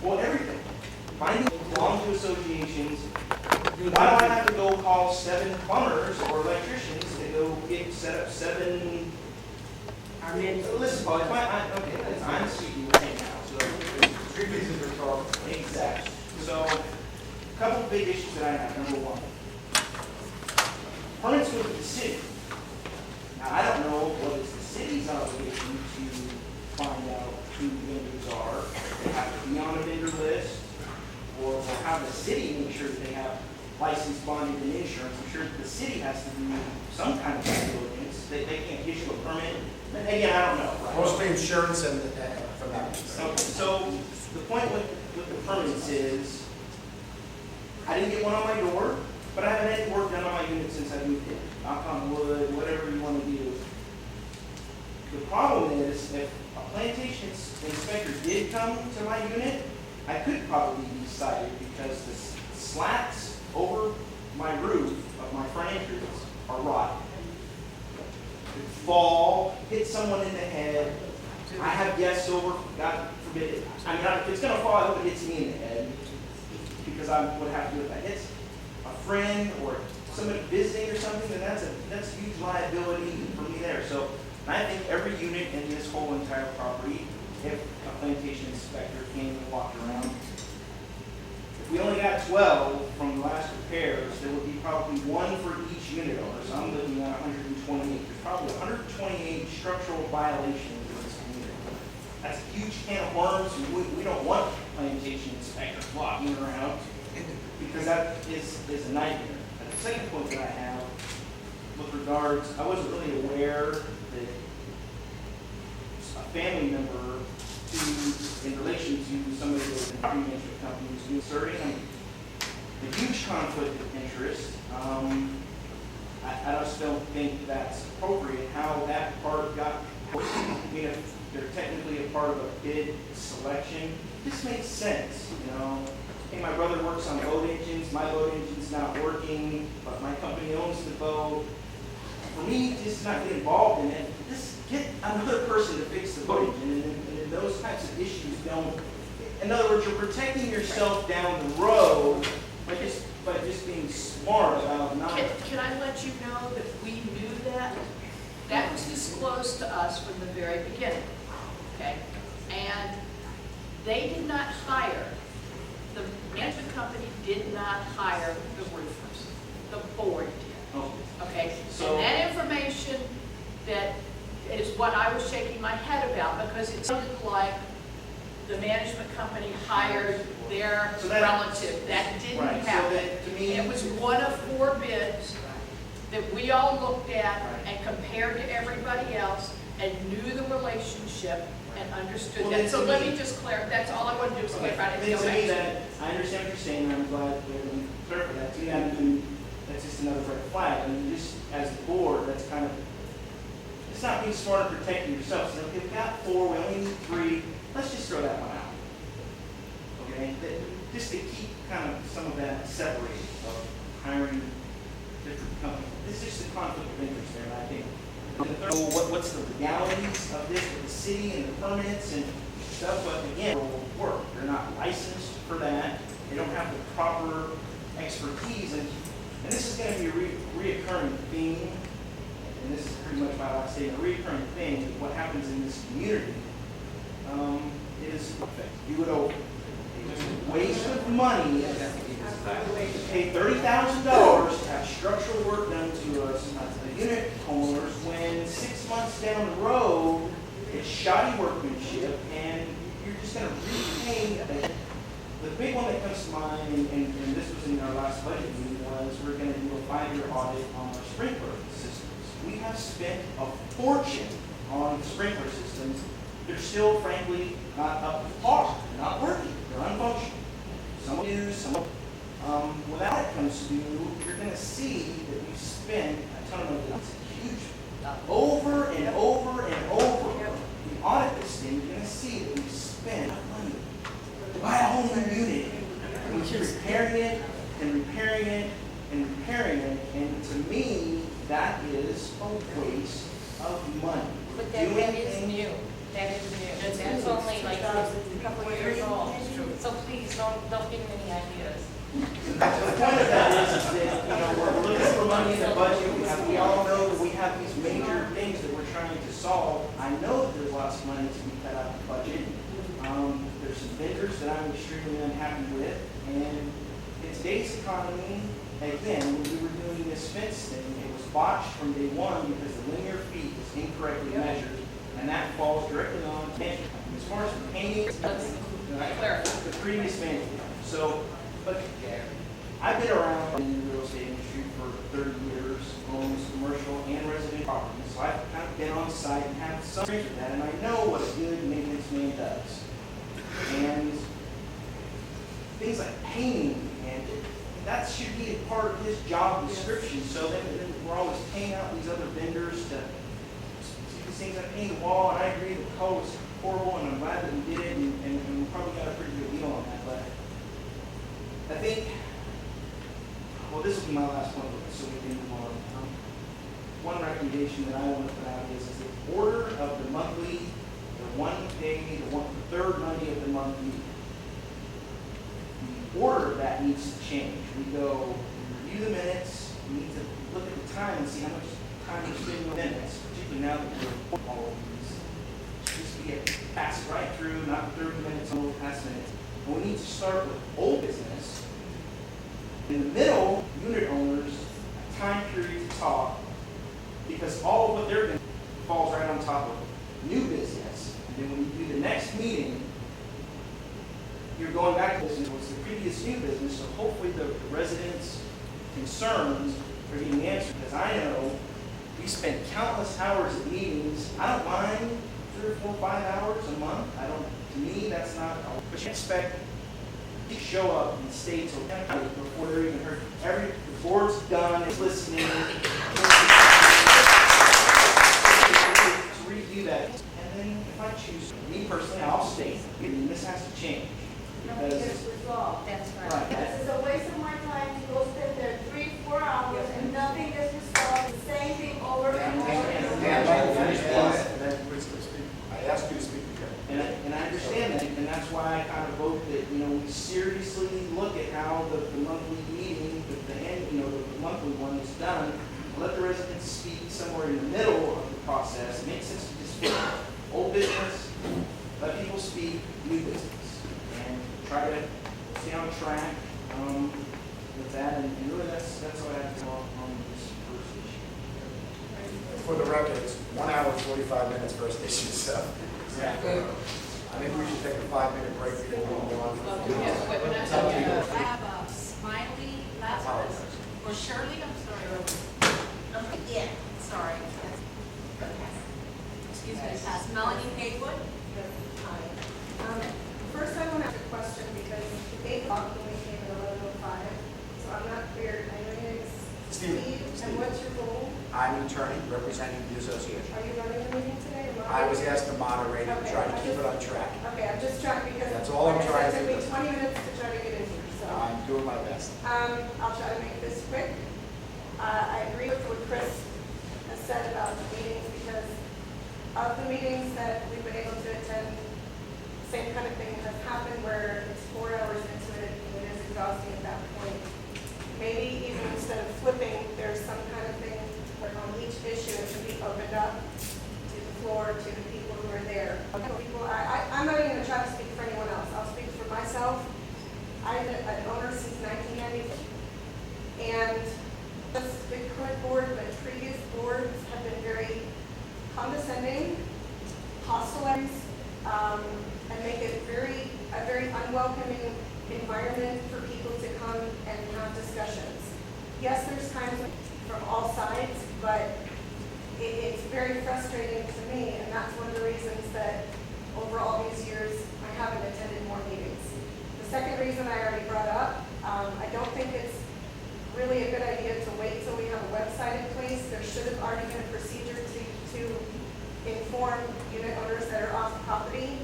Well, everything. Finding belong to associations. Why do I have to go call 7 plumbers or electricians to go set up 7? I mean, listen, Paula, okay, I'm speaking right now, so. 3 pieces of talk. Exactly. So, a couple of big issues that I have. Number one, permits go to the city. Now, I don't know what is the city's obligation to find out who vendors are. They have to be on a vendor list, or have the city make sure that they have licensed, bonded, and insurance. I'm sure that the city has to do some kind of due diligence. They can't issue a permit. And again, I don't know. Right? Mostly insurance and from that. Okay, so the point with the permits is, I didn't get one on my door, but I haven't had any work done on my unit since I moved in. Knock on wood, whatever you want to do. The problem is, if a plantation inspector did come to my unit, I could probably be cited because the slats over my roof of my front entrance are rotten. Could fall, hit someone in the head. I have guests over, God forbid it. I mean, if it's going to fall, I hope it hits me in the head because I would have to do it. If it hits a friend or somebody visiting or something, then that's a huge liability for me there. So I think every unit in this whole entire property, if a plantation inspector came and walked around, if we only got 12 from the last repairs, there would be probably 1 for each unit owner. So I'm looking at 128. There's probably 128 structural violations in this community. That's a huge can of worms. We don't want plantation inspectors walking around because that is a nightmare. And the second point that I have with regards, I wasn't really aware that a family member in relation to somebody that was in a pre-management company was inserting a huge conflict of interest. I just don't think that's appropriate how that part got, I mean, if they're technically a part of a bid selection, this makes sense, you know. Hey, my brother works on boat engines, my boat engine's not working, but my company owns the boat. For me, just not get involved in it, just get another person to fix the boat engine, and those types of issues don't. In other words, you're protecting yourself down the road by just being smart about not. Can I let you know that we knew that? That was disclosed to us from the very beginning, okay? And they did not hire, the management company did not hire the roofers. The board did. Oh. Okay, So, and that information that is what I was shaking my head about because it sounded like the management company hired their relative. That didn't right, happen. So that, to me, It was one of 4 bids that we all looked at and compared to everybody else and knew the relationship and understood well, that. So let me me just clarify. That's all I want to do is clarify it. To me, that I understand what you're saying, and I'm glad we clarified that. To me, that's just another red flag. I mean, just as the board, that's kind of, it's not being smart and protecting yourself. So if we've got 4, we only need 3, let's just throw that one out. Okay? Just to keep kind of some of that separated of hiring different companies. It's just a conflict of interest there, and I think. What's the legalities of this with the city and the permits and stuff, but again, will work. They're not licensed for that. They don't have the proper expertise, and this is going to be a reoccurring theme, and this is pretty much my last statement, a reoccurring thing. What happens in this community is you would owe a waste of money to pay $30,000 to have structural work done to us, the unit homeowners, when 6 months down the road, it's shoddy workmanship, and you're just going to repay it. The big one that comes to mind, and this was in our last budget meeting, was we're going to do a 5-year audit on our sprinkler systems. We have spent a fortune on sprinkler systems. They're still, frankly, not up to par. They're not working. They're unfunctional. Some do, some don't. When that audit comes due, you're going to see that we spend a ton of money. It's huge. Over and over and over. We audit this thing, you're going to see that we spend money to buy a whole new unit. We keep repairing it and repairing it and repairing it. And to me, that is a waste of money. But that is new. That is new. That's only like a couple of years old. So don't give me any ideas. The point of that is that, we're looking for money in the budget. We all know that we have these major things that we're trying to solve. I know that there's lots of money to be cut out of the budget. There's some vendors that I'm extremely unhappy with, and in today's economy, again, when we were doing this fence thing, it was botched from day one because the linear feet was incorrectly measured, and that falls directly on management. As far as the painting, the previous management. So, but I've been around in the real estate industry for 30 years, owns commercial and residential properties. So I've kind of been on site and had some experience with that, and I know what a good maintenance man does. And things like painting, and that should be a part of his job description. So then we're always paying out these other vendors to see these things like paint the wall. And I agree the color was horrible, and I'm glad that we did it, and we probably got a pretty good deal on that. But I think, well, this will be my last one, so we can move on. One recommendation that I want to put out is the order of the monthly, the third Monday of the month meeting. The order of that needs to change. We review the minutes, we need to look at the time and see how much time we're spending on minutes, particularly now that we're all of these. Just to get passed right through, not 30 minutes on past minutes. And we need to start with old business. In the middle, unit owners have time period to talk, because all of what they're doing falls right on top of new business. And then when you do the next meeting, you're going back to business, what's the previous new business, so hopefully the residents' concerns are getting answered. Because I know we spend countless hours at meetings. I don't mind 3 or 4 or 5 hours a month. To me, that's not, but you expect to show up and stay till 10 o'clock before they're even heard. The board's done, it's listening. To review that. And then if I choose, me personally, I'll stay. And this has to change. Nothing gets resolved. That's Right. This is a waste of my time to go spend there 3, 4 hours and nothing gets resolved. The same thing over and over and over. I asked you to speak again. And I understand that, and that's why I kind of vote that, we seriously look at how the monthly meeting, the monthly one is done. Let the residents speak somewhere in the middle of the process. It makes sense to just pick old business, let people speak, new business, and try to stay on track with that. And really, that's all I have to talk on this first issue. For the record, it's 1 hour, 45 minutes first issue, so. Exactly. I think we should take a 5-minute break before we go on. I have a Smiley Lazarus, or Shirley, I'm sorry. Yeah. Sorry. Excuse me, Melanie Haywood. First, I want to ask a question because the 8 o'clock when we came at 11:05, so I'm not clear. I know your name is Steve. And what's your role? I'm an attorney representing the association. Are you running the meeting today? I was asked to moderate and Okay, try to keep it on track. Okay, I'm just trying because. That's all I'm trying to It do. took me 20 minutes to try to get in here, so. I'm doing my best. I'll try to make this quick. I agree with what Chris has said about the meetings because of the meetings that we've been able to attend, same kind of thing has happened where it's 4 hours into it and it is exhausting at that point. Maybe even instead of flipping, there's some kind of thing where on each issue it should be opened up to the floor, to the people who are there. I'm not even going to try to speak for anyone else. I'll speak for myself. I've been an owner since 1990, and just the current board, but previous boards have been very condescending, hostile, and make it a very unwelcoming environment for people to come and have discussions. Yes, there's times from all sides, but it's very frustrating to me, and that's one of the reasons that over all these years I haven't attended more meetings. The second reason I already brought up, I don't think it's really a good idea to wait till we have a website in place. There should have already been a procedure to inform unit owners that are off property.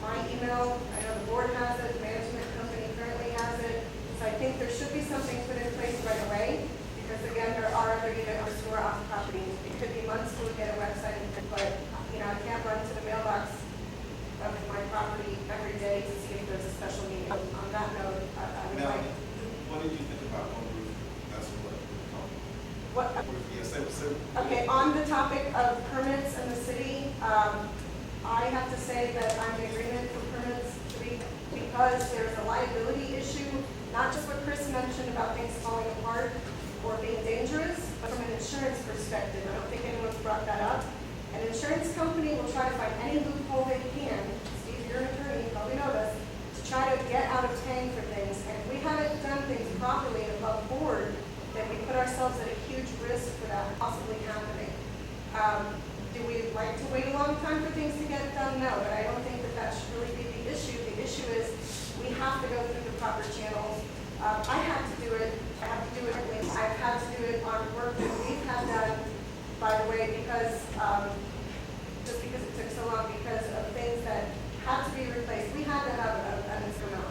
My email, I know the board has it, the management company currently has it, so I think there should be something put in place right away, because again, there are other unit owners who are off property. It could be months to get a website, but I can't run to the mailbox of my property every day to see if there's a special meeting. Okay, on the topic of permits in the city, I have to say that I'm in agreement for permits to be, because there's a liability issue, not just what Chris mentioned about things falling apart or being dangerous, but from an insurance perspective. I don't think anyone's brought that up. An insurance company will try to find any loophole they can, Steve, you're an attorney, you probably know this, to try to get out of paying for things. And if we haven't done things properly and above board, then we put ourselves at a huge risk for that possibly happening. Do we like to wait a long time for things to get done? No, but I don't think that that should really be the issue. The issue is we have to go through the proper channels. I have to do it. I have to do it. I've had to do it on work that we've had done, by the way, because just because it took so long, because of things that had to be replaced. We had to have an instrument.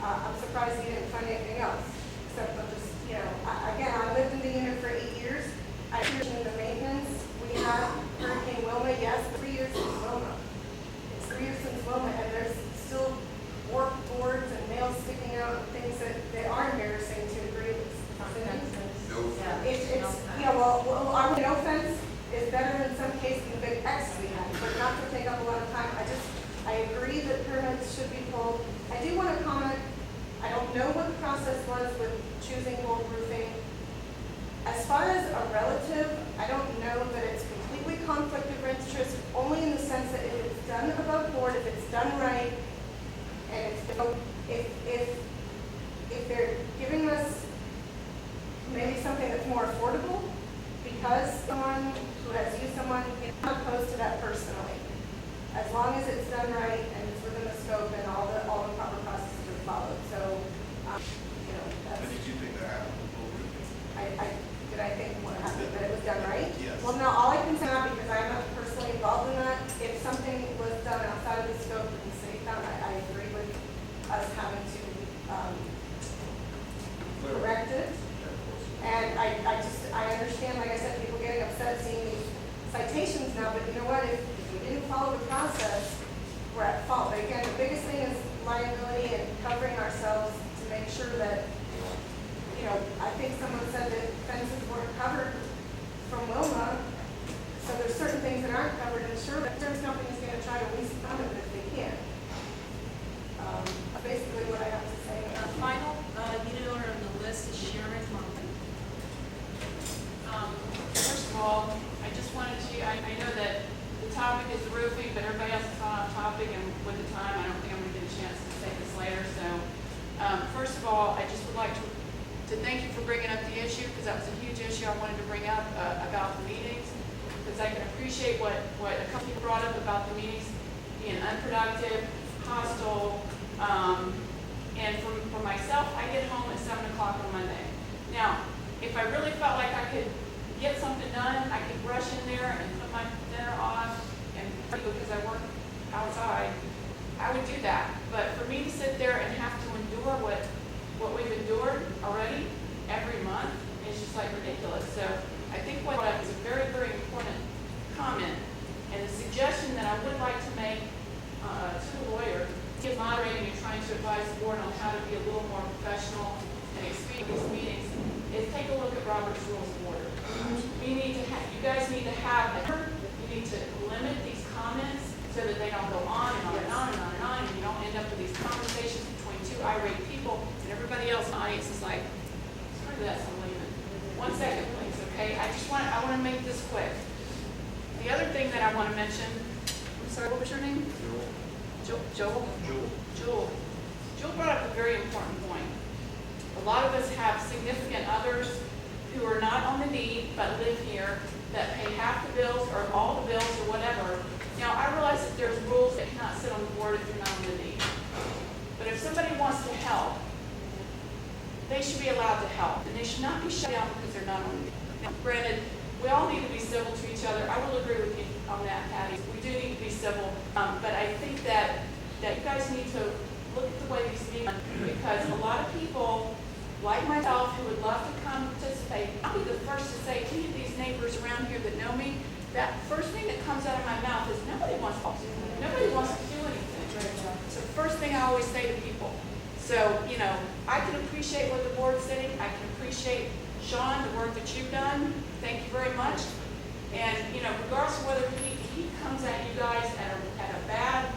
I'm surprised he didn't find anything else, except for just, again, I lived in the unit for 8 years. I did the maintenance. We had Hurricane Wilma, yes, 3 years since Wilma. It's 3 years since Wilma, and there's still warped boards and nails sticking out, things that they are embarrassing to agree with. No fence is better in some cases than the big X we had, but not to take up a lot of time. I agree that permits should be pulled. I do want to comment, I don't know what the process was with choosing gold roofing. As far as a relative, I don't know that it's completely conflict of interest, only in the sense that if it's done above board, if it's done right, and if they're giving us maybe something that's more affordable, because someone who has used someone, I'm opposed to that personally. As long as it's done right and it's within the scope and all the proper processes are followed. So, that's. But did you think that happened with gold roofing? Did I think what happened, that it was done right? Yes. Well, no, all I can say now, because I'm not personally involved in that, if something was done outside of the scope that the city found, I agree with us having to correct it. And I understand, like I said, people getting upset seeing these citations now, but you know what, if we didn't follow the process, we're at fault. But again, the biggest thing is liability and covering ourselves to make sure that, I think someone said that fences weren't covered from Wilma, so there's certain things that aren't covered, and sure, the insurance company's going to try to lease from it if they can. Basically what I have to say. Our final unit owner on the list is Sharon Monkman. First of all, I just wanted to, I know that the topic is the roofing, but everybody else is on topic, and with the time, I don't think I'm going to get a chance to say this later. So, first of all, I just would like to thank you for bringing up the issue, because that was a huge issue I wanted to bring up about the meetings, because I can appreciate what a couple people brought up about the meetings being unproductive, hostile, and for myself, I get home at 7 o'clock on Monday. Now, if I really felt like I could get something done, I could rush in there and put my dinner off, and because I work outside, I would do that. But for me to sit there and have to endure what we've endured already every month is just like ridiculous. So I think what is a very, very important comment, and a suggestion that I would like to make to the lawyer, is moderating and trying to advise the board on how to be a little more professional and expedient these meetings, is take a look at Robert's Rules of Order. We need to you guys need to have you need to limit these comments so that they don't go on and on and on and on and on, and you don't end up with these conversations between two irate people, and everybody else in the audience is like, screw this, I'm leaving. 1 second, please, okay? I want to make this quick. The other thing that I want to mention, I'm sorry, what was your name? Joel brought up a very important point. A lot of us have significant others who are not on the deed but live here, that pay half the bills or all the bills or whatever. Now, I realize that there's rules that cannot sit on the board if you're not on the deed. But if somebody wants to help, they should be allowed to help, and they should not be shut down because they're not on the deed. Now, granted, we all need to be civil to each other. I will agree with you on that, Patty. We do need to be civil, but I think that you guys need to look at the way these meetings are, because a lot of people, like myself, who would love to come participate, I'll be the first to say, any of these neighbors around here that know me, that first thing that comes out of my mouth is nobody wants to do anything. So the first thing I always say to people. So, I can appreciate where the board's sitting. I can appreciate Shawn, the work that you've done. Thank you very much. And, you know, regardless of whether he comes at you guys at a bad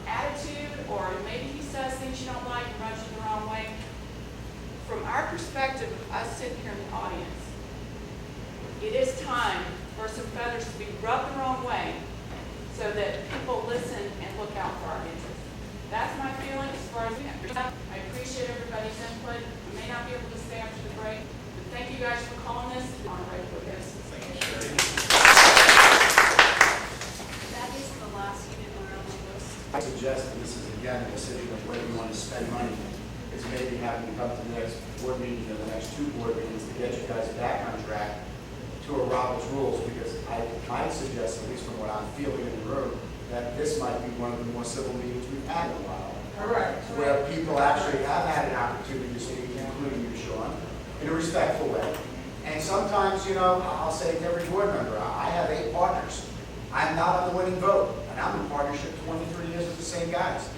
attitude, or maybe he says things you don't like and rubs you the wrong way, from our perspective, us sitting here in the audience, it is time for some feathers to be rubbed the wrong way so that people listen and look out for our interests. That's my feeling as far as I appreciate everybody's input. We may not be able to stay after the break, but thank you guys for calling this on a regular basis. Thank you, Sherry. That is the last unit on our list. I suggest, and this is again a decision of whether you want to spend money, is maybe having to come to the next board meeting or the next two board meetings to get you guys back on track to a Robert's rules, because I might suggest, at least from what I'm feeling in the room, that this might be one of the more civil meetings we've had in a while. Correct. Where people actually have had an opportunity to speak, including you, Shawn, in a respectful way. And sometimes, you know, I'll say to every board member, I have 8 partners. I'm not on the winning vote, and I'm in partnership 23 years with the same guys.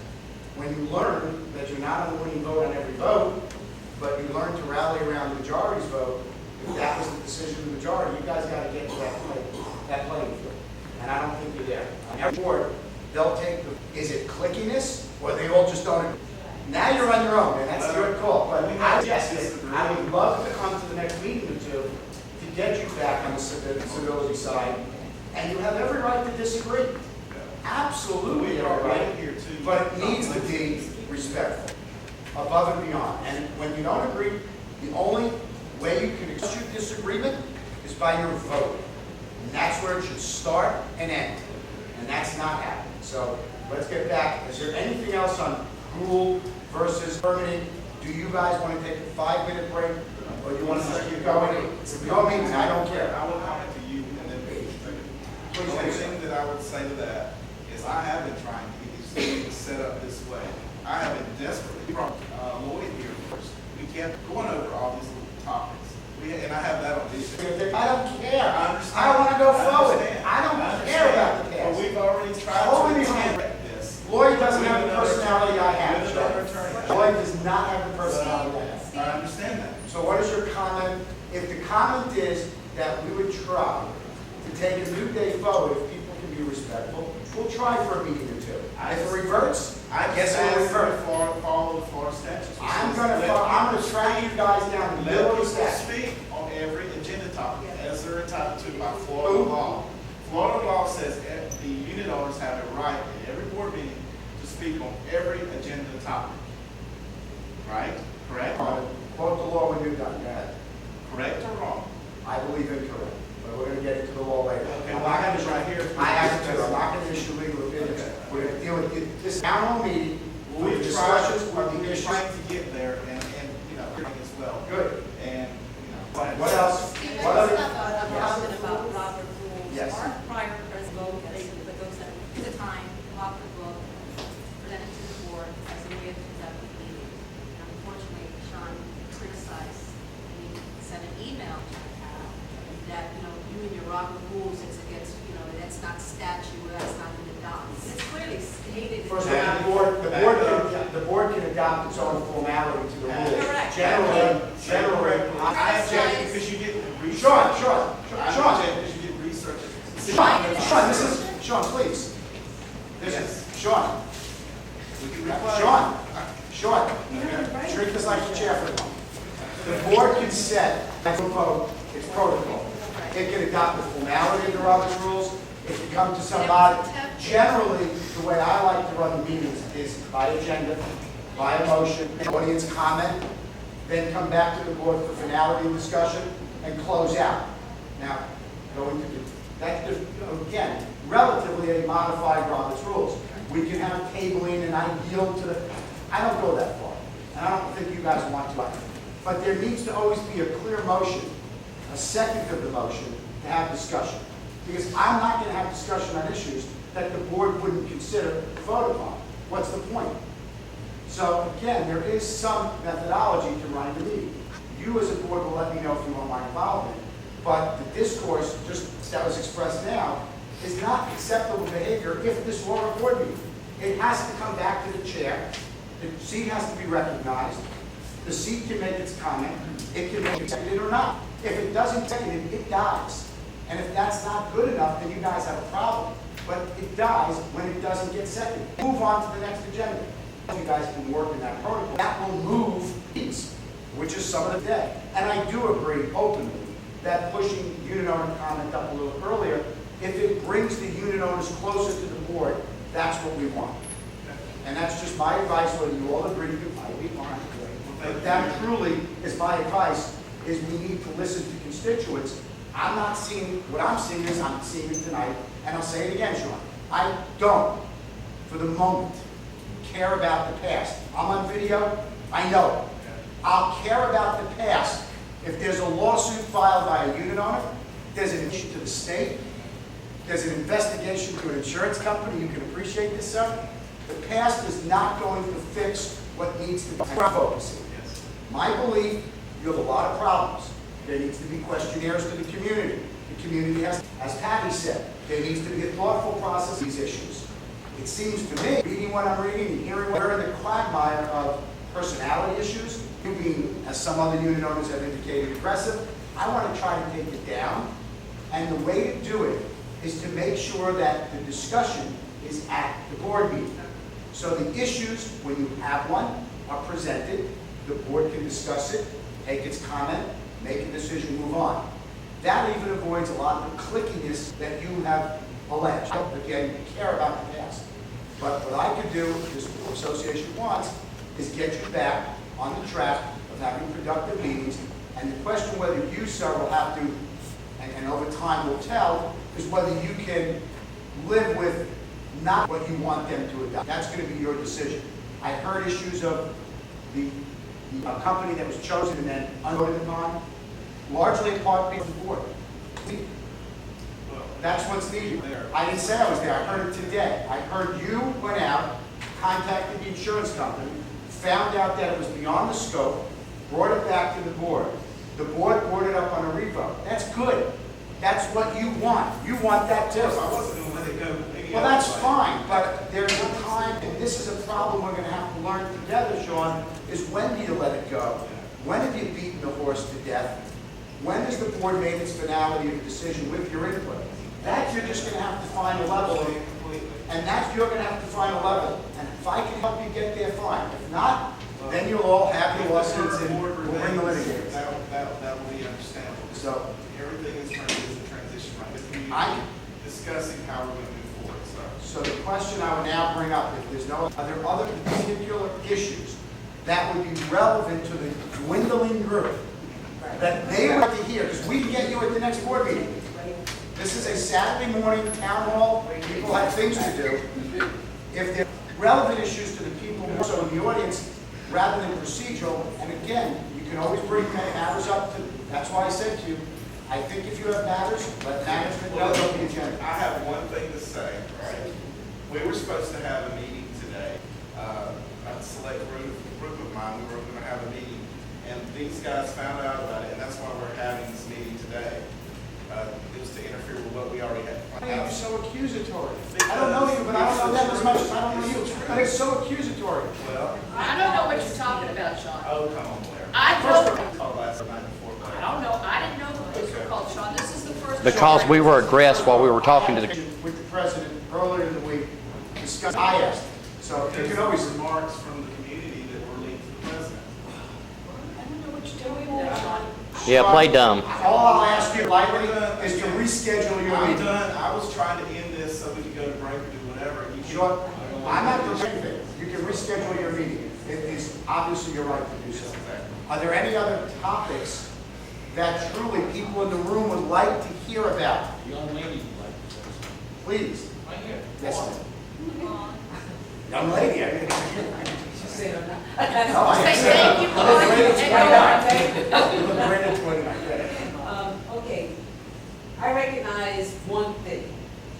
When you learn that you're not on the winning vote on every vote, but you learn to rally around the majority's vote, if that was the decision of the majority, you guys got to get to that playing field. And I don't think you're there. On every board, they'll take the, is it clickiness, or they all just don't agree? Now you're on your own, and that's your call. But I would love to come to the next meeting or two to get you back on the civility side, and you have every right to disagree. Absolutely every right. Here too. But it needs to be respectful, above and beyond. And when you don't agree, the only way you can express your disagreement is by your vote. And that's where it should start and end. And that's not happening. So let's get back. Is there anything else on rule versus permitting? Do you guys want to take a 5-minute break? Or do you want to just keep going? It's your meeting, I don't care. I will comment to you and then the only thing that I would say to that is I have been trying to get these things set up this way. I have been desperately from Lloyd here first. We kept going over all these little topics. And I have that on these. I don't care. I understand. I want to go forward. understand. I don't understand. care about the But past. we've already tried Hold to me behind. attempt this. Lloyd doesn't have the personality I have. With another attorney. Lloyd does not have the personality I have. I understand that. So what is your comment? If the comment is that we would try to take a new day forward, if people can be respectful, we'll try for a meeting or two. If it reverts, I guess it will revert. Follow the Florida statutes. I'm gonna track you guys down the middle Let of the people statute. speak on every agenda topic as they're entitled to by Florida law. Florida law says the unit owners have a right at every board meeting to speak on every agenda topic. Right? Correct? Quote the law when you're done. Go ahead. Correct or wrong? I believe incorrect, but we're going to get into the law later. Okay, well, I have it right here. I have it too. I'm not going to issue legal opinions. Okay. We're going to deal with this town hall meeting. We've Discussions tried, of the we're issues. trying to get there and you know, as well. Good. And, you know. What else? Steve, What I just other? have a comment about Robert rules. Yes. Our prior president, Boggess, at the time, Robert book presented to the board as a way of conducting meetings. And unfortunately, Shawn criticized, and he sent an email to the town that, you know, you and your Robert rules, it's against, you know, that's not statute, that's not in the docs. It's clearly stated. First of all, the board can adopt its own formality to the rules. Correct. Generally, I object because you didn't research. Sean, I object because you didn't research it. Sean, this is, Sean, please. This is, Sean, We can reply. Sean, treat this like a chair for a moment. The board can set, it's protocol. It can adopt the formality of the Robert's rules. It can come to somebody. Generally, the way I like to run the meetings is by agenda, by a motion, audience comment, then come back to the board for finality and discussion, and close out. Now, going to do, that's just, again, relatively a modified Robert's rules. We can have tabling and I yield to the, I don't go that far. And I don't think you guys want to either. But there needs to always be a clear motion, a second of the motion, to have discussion. Because I'm not going to have discussion on issues that the board wouldn't consider to vote upon. What's the point? So again, there is some methodology to running the meeting. You as a board will let me know if you want my involvement. But the discourse, just that was expressed now, is not acceptable behavior if this were a board meeting. It has to come back to the chair. The seat has to be recognized. The seat can make its comment, it can make it seconded or not. If it doesn't second it, it dies. And if that's not good enough, then you guys have a problem. But it dies when it doesn't get seconded. Move on to the next agenda. You guys can work in that protocol. That will move these, which is some of the day. And I do agree openly that pushing unit owner comment up a little earlier, if it brings the unit owners closer to the board, that's what we want. And that's just my advice, whether you all agree with it, I'll be fine. But that truly is my advice, is we need to listen to constituents. I'm not seeing, what I'm seeing is, I'm seeing it tonight, and I'll say it again, Shawn. I don't, for the moment, care about the past. I'm on video, I know it. I'll care about the past if there's a lawsuit filed by a unit owner, there's an issue to the state, there's an investigation to an insurance company. You can appreciate this, sir. The past is not going to fix what needs to be focused. My belief, you have a lot of problems. There needs to be questionnaires to the community. The community has, as Patty said, there needs to be a thoughtful process of these issues. It seems to me, reading what I'm reading and hearing what are in the quagmire of personality issues, you being, as some other unit owners have indicated, aggressive, I want to try to take it down. And the way to do it is to make sure that the discussion is at the board meeting. So the issues, when you have one, are presented, the board can discuss it, take its comment, make a decision, move on. That even avoids a lot of the clickiness that you have alleged. Again, you care about the past. But what I could do, this association wants, is get you back on the track of having productive meetings. And the question whether you, sir, will have to, and over time will tell, is whether you can live with not what you want them to adopt. That's going to be your decision. I heard issues of the company that was chosen and then unvoted upon, largely in part because of the board. That's what's needed. I didn't say I was there. I heard it today. I heard you went out, contacted the insurance company, found out that it was beyond the scope, brought it back to the board. The board brought it up on a revote. That's good. That's what you want. You want that too. I wasn't going to let it go. Well, that's fine, but there's a time, and this is a problem we're going to have to learn together, Shawn, is when do you let it go? When have you beaten the horse to death? When has the board made its finality of a decision with your input? That you're just going to have to find a level of, and that you're going to have to find a level. And if I can help you get there, fine. If not, then you'll all have your lawsuits and we'll bring the litigators. That will be understandable. So everything is a transition, right? Discussing how we're going to move forward. So the question I would now bring up, if there's no, are there other particular issues that would be relevant to the dwindling group that they would like to hear? Because we can get you at the next board meeting. This is a Saturday morning town hall. People have things to do. If there are relevant issues to the people more so in the audience rather than procedural, and again, you can always bring matters up to, that's why I said to you, I think if you have matters, let management know on the agenda. I have one thing to say, right? We were supposed to have a meeting today. A select group of mine, we were going to have a meeting, and these guys found out about it, and that's why we're having this meeting today. It was to interfere with what we already had. You're so accusatory. I don't know you, but I don't know them as much as I don't know you. But it's so accusatory. Well, I don't know what you're talking about, Shawn. oh, come on, Blair. I don't, Oh, last night before Blair. I don't know, I didn't know who these were called, Shawn. This is the first. Because we were aggressed while we were talking to the... With the president earlier in the week, discussed, I asked. So you can always, Remarks from the community that were linked to the president. I don't know what you're doing there, Shawn. Yeah, play dumb. all I'll ask you lightly is to reschedule your I'm meeting. done. I was trying to end this so we could go to break or do whatever. You Sure. I'm not doing anything. You can reschedule your meeting. It is obviously your right to do so. Are there any other topics that truly people in the room would like to hear about? Young lady would like to say something. Please. Right here. Yes, ma'am. Young lady, I mean. She said, I'm not. No, I Say said- thank you, Paula. You look great at 29. Okay, I recognize one thing.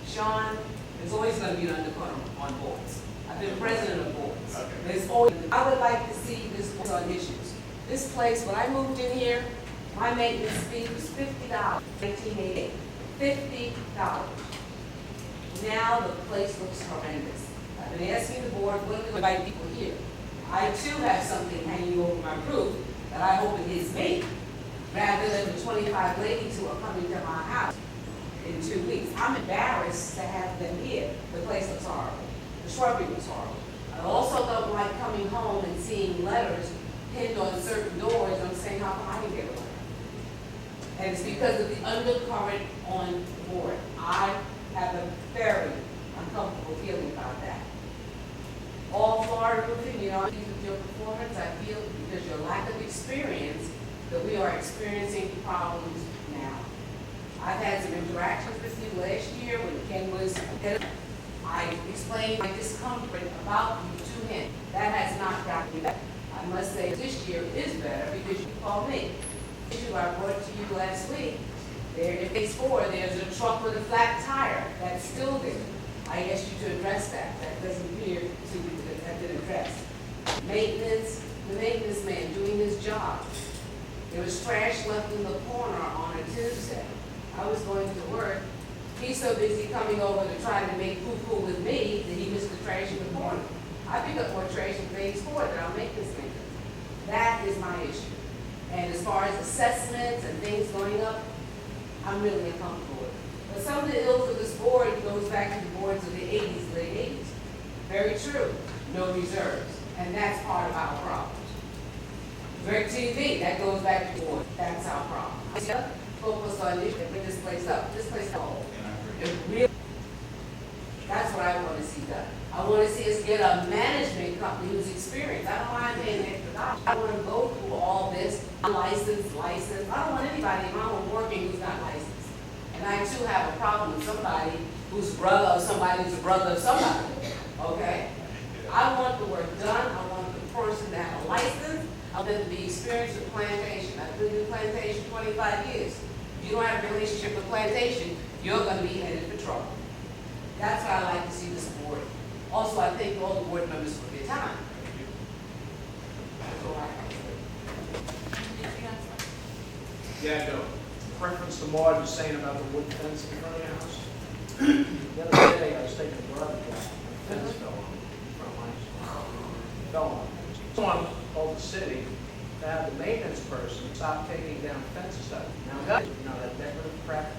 Shawn is always going to be an underperformer on boards. I've been president of boards. Okay. There's always, I would like to see this board on issues. This place, when I moved in here, my maintenance fee was $50, 1988. $50. Now the place looks horrendous. I've been asking the board, when we invite people here. I too have something hanging over my roof that I hope it is me, rather than the 25 ladies who are coming to my house in 2 weeks. I'm embarrassed to have them here. The place looks horrible. The shrubbery was horrible. I also don't like coming home and seeing letters pinned on certain doors. I'm saying, how come I didn't get a letter? And it's because of the undercurrent on the board. I have a very uncomfortable feeling about that. All Florida roofing, you know, with your performance, I feel because your lack of experience that we are experiencing problems now. I've had some interactions with you last year when Ken was, I explained my discomfort about you to him. That has not gotten better. I must say this year is better because you called me. The issue I brought to you last week, there in phase 4, there's a truck with a flat tire that's still there. I asked you to address that. That doesn't appear to have been addressed. Maintenance, the maintenance man doing his job. There was trash left in the corner on a Tuesday. I was going to work. He's so busy coming over to try to make poo-poo with me that he missed the trash in the corner. I pick up more trash in phase 4 than I'll make this thing. That is my issue. And as far as assessments and things going up, I'm really uncomfortable with it. But some of the ills of this board goes back to the boards of the 80s, late 80s. Very true. No reserves. And that's part of our problem. Direct TV, that goes back to the board. That's our problem. Focus on this and bring this place up. This place is old. That's what I want to see done. I want to see us get a management company who's experienced. I don't mind paying extra dollars. I want to go through all this, licensed. I don't want anybody in my home working who's not licensed. And I too have a problem with somebody who's brother of somebody who's a brother of somebody. Okay? I want the work done. I want the person to have a license. I want them to be experienced with plantation. I've been in plantation 25 years. If you don't have a relationship with plantation, you're going to be headed for trouble. That's what I like to see this board. Also, I thank all the board members for their time. That's all I have to say. Yeah, no. Reference to Maud was saying about the wood fence in front of your house. The other day, I was taking a garbage out, and the fence fell on me in front of my house. Fell on me. Someone called the city to have the maintenance person stop taking down fences out. Now, that, you know, that decorative crap.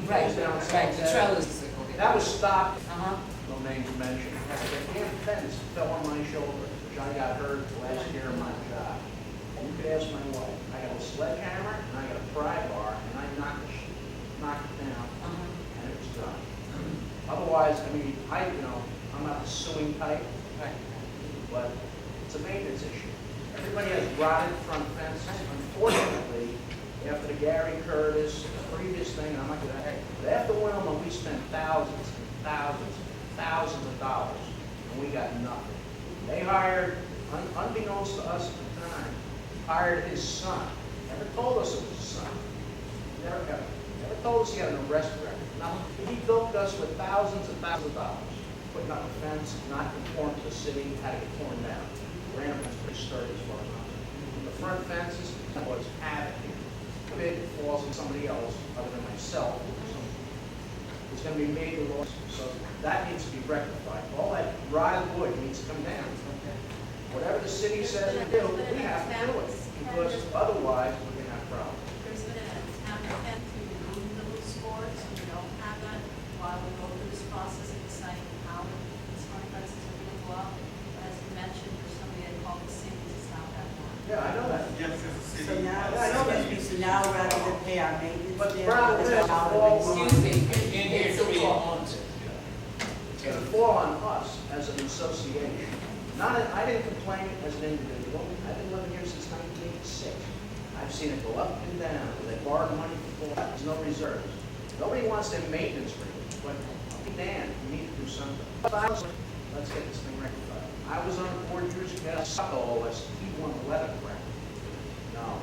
Right, down right, the trellis. That was stopped. Uh-huh. No names mentioned. The damn fence fell on my shoulder, which I got hurt the last year of my job. You could ask my wife. I got a sledgehammer and I got a pry bar and I knocked it down and it was done. Otherwise, I mean, I'm not the suing type, but it's a maintenance issue. Everybody has rotted front fences. Unfortunately, after the Gary Curtis, the previous thing, and I'm not going to, but after Wilma, we spent thousands of dollars, and we got nothing. They hired, unbeknownst to us at the time, hired his son. Never told us it was his son. Never told us he had an arrest record. Nothing. He bilked us with thousands of dollars, putting up a fence, not conform to the city, had to get torn down. Random was pretty sturdy as far as I'm concerned. The front fences was havoc here. If it falls on somebody else other than myself, it's going to be major loss. So that needs to be rectified. All that rotted wood needs to come down. Whatever the city says to do, we have to do it. Because otherwise, we're going to have problems. There's been an attempt to remove those boards, and we don't have that while we go through this process of deciding how these front fences are going to go up. As you mentioned, there's somebody that called the city to stop that one. Yeah, I know that. So now, so now rather than pay our maintenance. But the bill, problem it's is, about Excuse me. It's going to fall on us as an association. I didn't complain as an individual. I've been living here since 1986. I've seen it go up and down. They borrowed money for there's no reserves. Nobody wants their maintenance free. But Dan, you need to do something. Let's get this thing rectified. I was on the board years ago. Suck all this. He won 11 crap. No.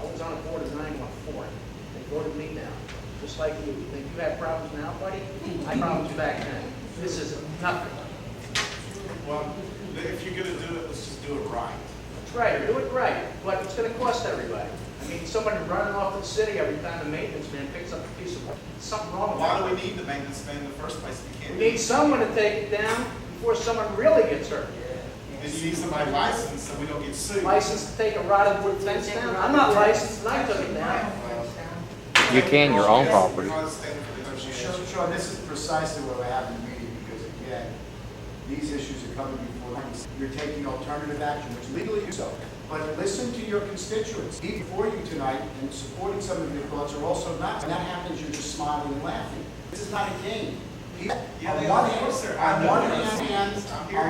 I was on a board of 914. They voted me down. Just like you. You think you had problems now, buddy? I had problems back then. This is nothing. Well, if you're going to do it, let's just do it right. That's right. Do it right. But it's going to cost everybody. I mean, somebody running off to the city every time the maintenance man picks up a piece of wood. Something wrong with Why that. do we need the maintenance man in the first place if you can't? We need someone to take it down before someone really gets hurt. Then you need somebody licensed so we don't get sued. Licensed to take a rotted wood fence down? I'm not licensed, and I took it down. You can your own property. Shawn, this is precisely what I have in the meeting, because again, these issues are coming before us. You're taking alternative action, which legally you so. But listen to your constituents. Be before you tonight and supporting some of your thoughts are also not. When that happens, you're just smiling and laughing. This is not a game. On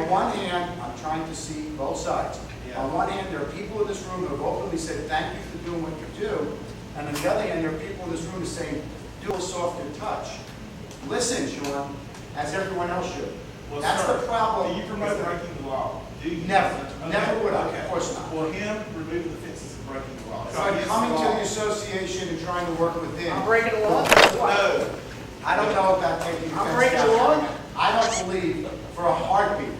one hand, I'm trying to see both sides. On one hand, there are people in this room who have openly said, thank you for doing what you do. And on the other hand, there are people in this room who are saying, do a softer touch. Listen, Shawn, as everyone else should. Well, That's sir, the problem. Do you promote breaking the law? Do you? Never. Okay. Never would I. Okay. Of course not. Well, him removing the fences is breaking the law. It's like coming to the association and trying to work with them. I'm breaking the law? No. I don't know about taking the I'm fence breaking down. the law? I don't believe for a heartbeat,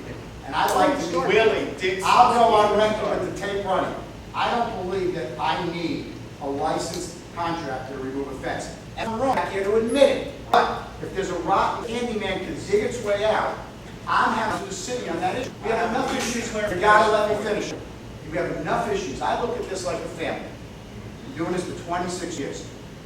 and I like to be Willie Dixon. I'll go on record with the tape running. I don't believe that I need a licensed contractor to remove a fence. And I'm wrong, I can't admit it. But if there's a rotten handyman can dig its way out, I'm having to city on that issue. We have enough issues. You gotta let me finish. We have enough issues. I look at this like a family. I've been doing this for 26 years.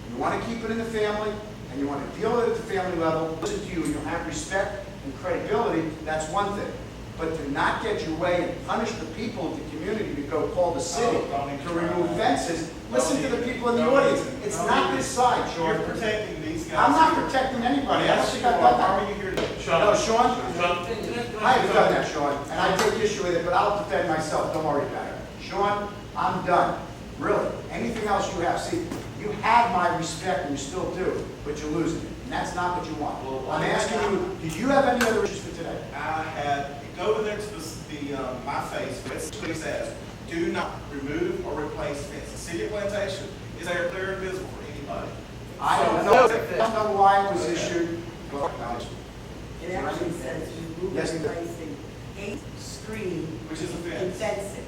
You want to keep it in the family, and you want to deal with it at the family level, listen to you, and you'll have respect and credibility, that's one thing. But to not get your way and punish the people of the community to go call the city to remove fences, listen to the people in the audience. It's not this side, Shawn. You're protecting these guys. I'm not protecting anybody. I don't think I've done How that. are you here today? No, Shawn? I have done that, Shawn, and I take issue with it, but I'll defend myself, don't worry about it. Shawn, I'm done. Really. Anything else you have, see, you have my respect, and you still do, but you're losing it, and that's not what you want. I'm asking you, did you have any other issues for today? I had, go over there to my face, it's what it says, do not remove or replace fence. The city of Plantation is there clear and visible for anybody. I don't know why it was issued. It actually says remove Yes, it does. replacing AC screen Which is a and fence. fencing.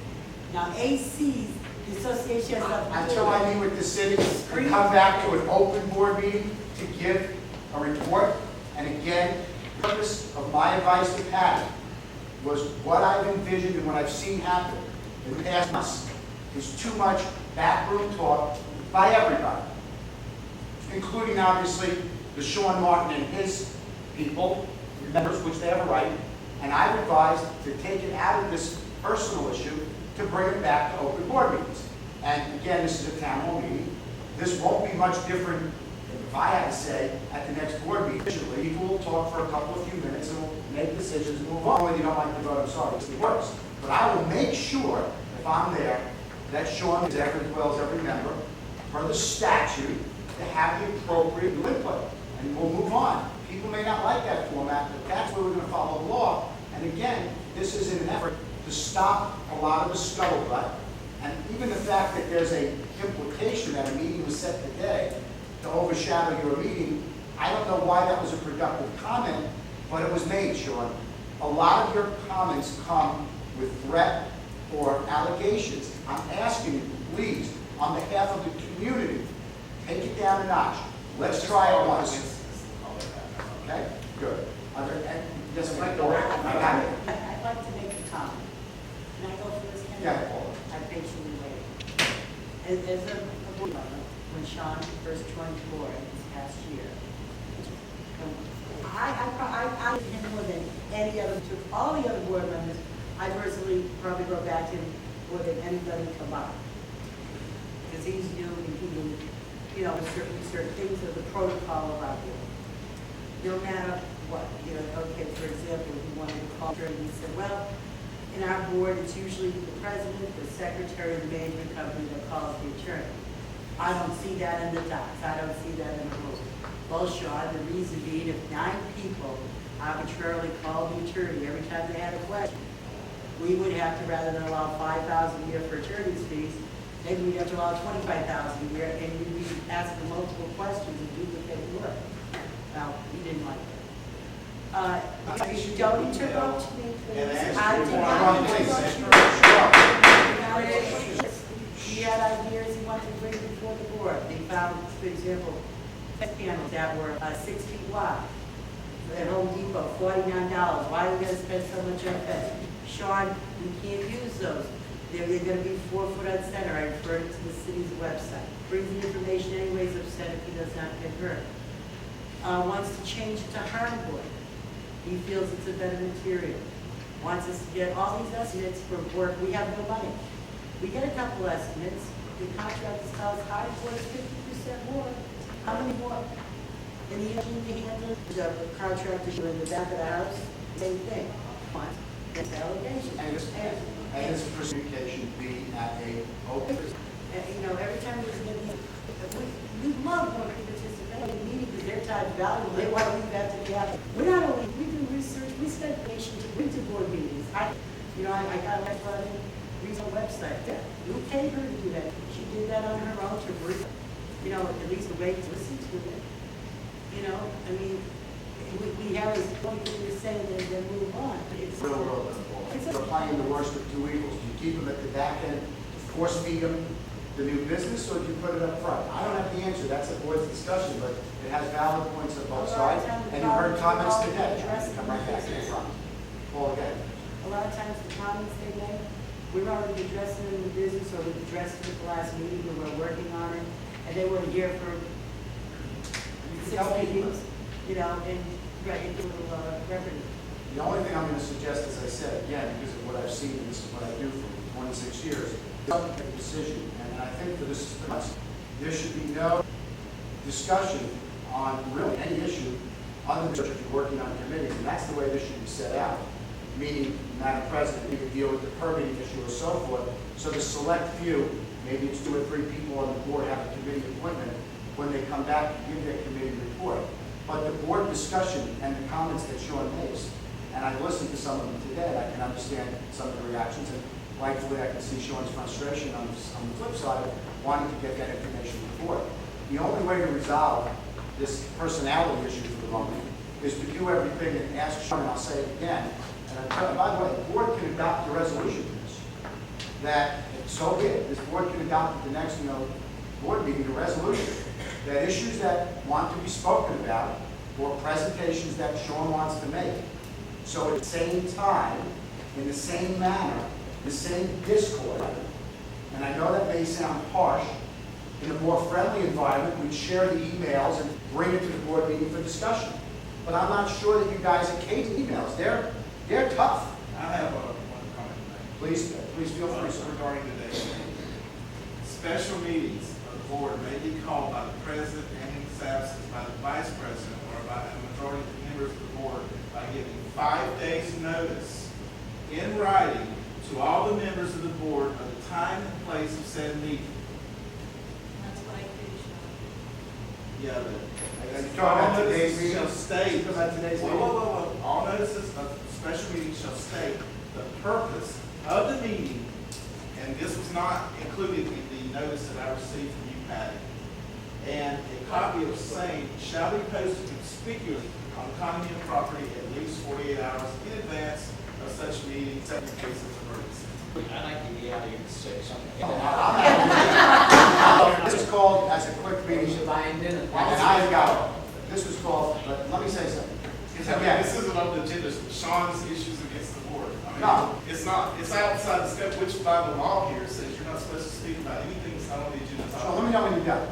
Now ACs, the association has nothing to do Until I with meet with the city and come back to an open board meeting to give a report. And again, the purpose of my advice to Patty was what I've envisioned and what I've seen happen in the past months is too much backroom talk by everybody, including obviously the Shawn Martin and his people, members, which they have a right, and I've advised to take it out of this personal issue to bring it back to open board meetings. And again, this is a town hall meeting. This won't be much different than if I had to say at the next board meeting. People will talk for a couple of few minutes and will make decisions and move on. When you don't like the vote, I'm sorry, it works. But I will make sure, if I'm there, that Shawn is there as well as every member, per the statute, to have the appropriate input. And we'll move on. People may not like that format, but that's where we're going to follow the law. And again, this is in an effort to stop a lot of the scuttlebutt. And even the fact that there's a implication that a meeting was set today to overshadow your meeting, I don't know why that was a productive comment, but it was made, Shawn. A lot of your comments come with threat or allegations. I'm asking you, please, on behalf of the community, take it down a notch. Let's try it once. Okay? Good. Doesn't make the record. I got it. I'd like to make a comment. Can I go for this? Yeah, Paula. I patiently waited. As a board member, when Shawn first joined the board this past year, I him more than any other, to all the other board members, I personally probably go back to him more than anybody combined. Because he's new and he knew, certain things of the protocol about it. No matter what, okay, for example, he wanted to call her and he said, well, in our board, it's usually the president, the secretary, the management company that calls the attorney. I don't see that in the docs. I don't see that in the rules. Well, Shawn, the reason being, if 9 people arbitrarily called the attorney every time they had a question, we would have to, rather than allow $5,000 a year for attorney's fees, maybe we'd have to allow $25,000 a year, and we'd be asking multiple questions and duplicating work. Now, he didn't like that. Don't interrupt me, please. I did not interrupt. He had ideas he wanted to bring before the board. They found, for example, panels that were 6 feet wide. At Home Depot, $49. Why are we going to spend so much on fence? Shawn, you can't use those. They're gonna be 4 foot on center. I referred it to the city's website. Brings the information anyways, upset if he does not get hurt. Wants to change it to hardwood. He feels it's a better material. Wants us to get all these estimates for work. We have no money. We get a couple estimates. The contractors tell us hardwood is 50% more. How many more? In the engineering handler, the contractor in the back of the house, same thing. What? That's allegation. And this communication be at a open. You know, every time there's going to be, we love when people participate in meetings because their time's valuable. They want to leave that to the other. We not only, we do research, we spend information to bring to board meetings. I got like on the regional website. Yeah, we paid her to do that. She did that on her own to bring, you know, at least a way to listen to it. You know, I mean, we have this point that you're saying and then move on. It's Real world. They're playing the worst of two evils. Do you keep them at the back end, force feed them the new business, or do you put it up front? I don't have the answer. That's a board's discussion, but it has valid points on both sides. And you heard comments today. Come right back to the front. Paul, again. A lot of times the comments they make, we're already addressing it in the business, or we've addressed it at the last meeting when we're working on it, and they weren't here for 6 meetings, you know, and right, into a little revenue. The only thing I'm going to suggest, as I said, again, because of what I've seen, and this is what I do for 26 years, is a decision. And I think for this, there should be no discussion on really any issue other than if you're working on committees. And that's the way this should be set out. Meaning, Madam President, we could deal with the permitting issue or so forth. So the select few, maybe it's 2 or 3 people on the board have a committee appointment when they come back to give their committee report. But the board discussion and the comments that Shawn makes, and I listened to some of them today, I can understand some of the reactions, and rightfully I can see Shawn's frustration on the flip side of wanting to get that information to the board. The only way to resolve this personality issue for the moment is to do everything and ask Shawn, and I'll say it again, and by the way, the board can adopt a resolution to this, that so be it. This board can adopt at the next board meeting a resolution that issues that want to be spoken about or presentations that Shawn wants to make. So at the same time, in the same manner, the same discord, and I know that may sound harsh, in a more friendly environment, we'd share the emails and bring it to the board meeting for discussion. But I'm not sure that you guys occasion emails. They're tough. I have one comment to make. Please feel free, sir. Regarding today's meeting. Special meetings of the board may be called by the president and in his absence by the vice president or by a majority of the members of the board by giving 5 days notice in writing to all the members of the board of the time and place of said meeting. That's what I do, Shawn. Yeah, but Talking about today's notices meeting? shall state. Talking about today's meeting? Whoa. All notices of special meetings shall state the purpose of the meeting, and this was not included in the notice that I received from you, Patty. And a copy of same shall be posted conspicuously on condominium property at least 48 hours in advance of such meeting, except in cases of emergency. I'd like to get out of here and say something. This is called, as a quick meeting, Should I end it? and I've got, this was called, but let me say something. Again, This isn't on the agenda, Shawn's issues against the board. I mean, No. It's not, it's outside the scope, which by the law here says you're not supposed to speak about anything that's not on the agenda. so let me know when you're done.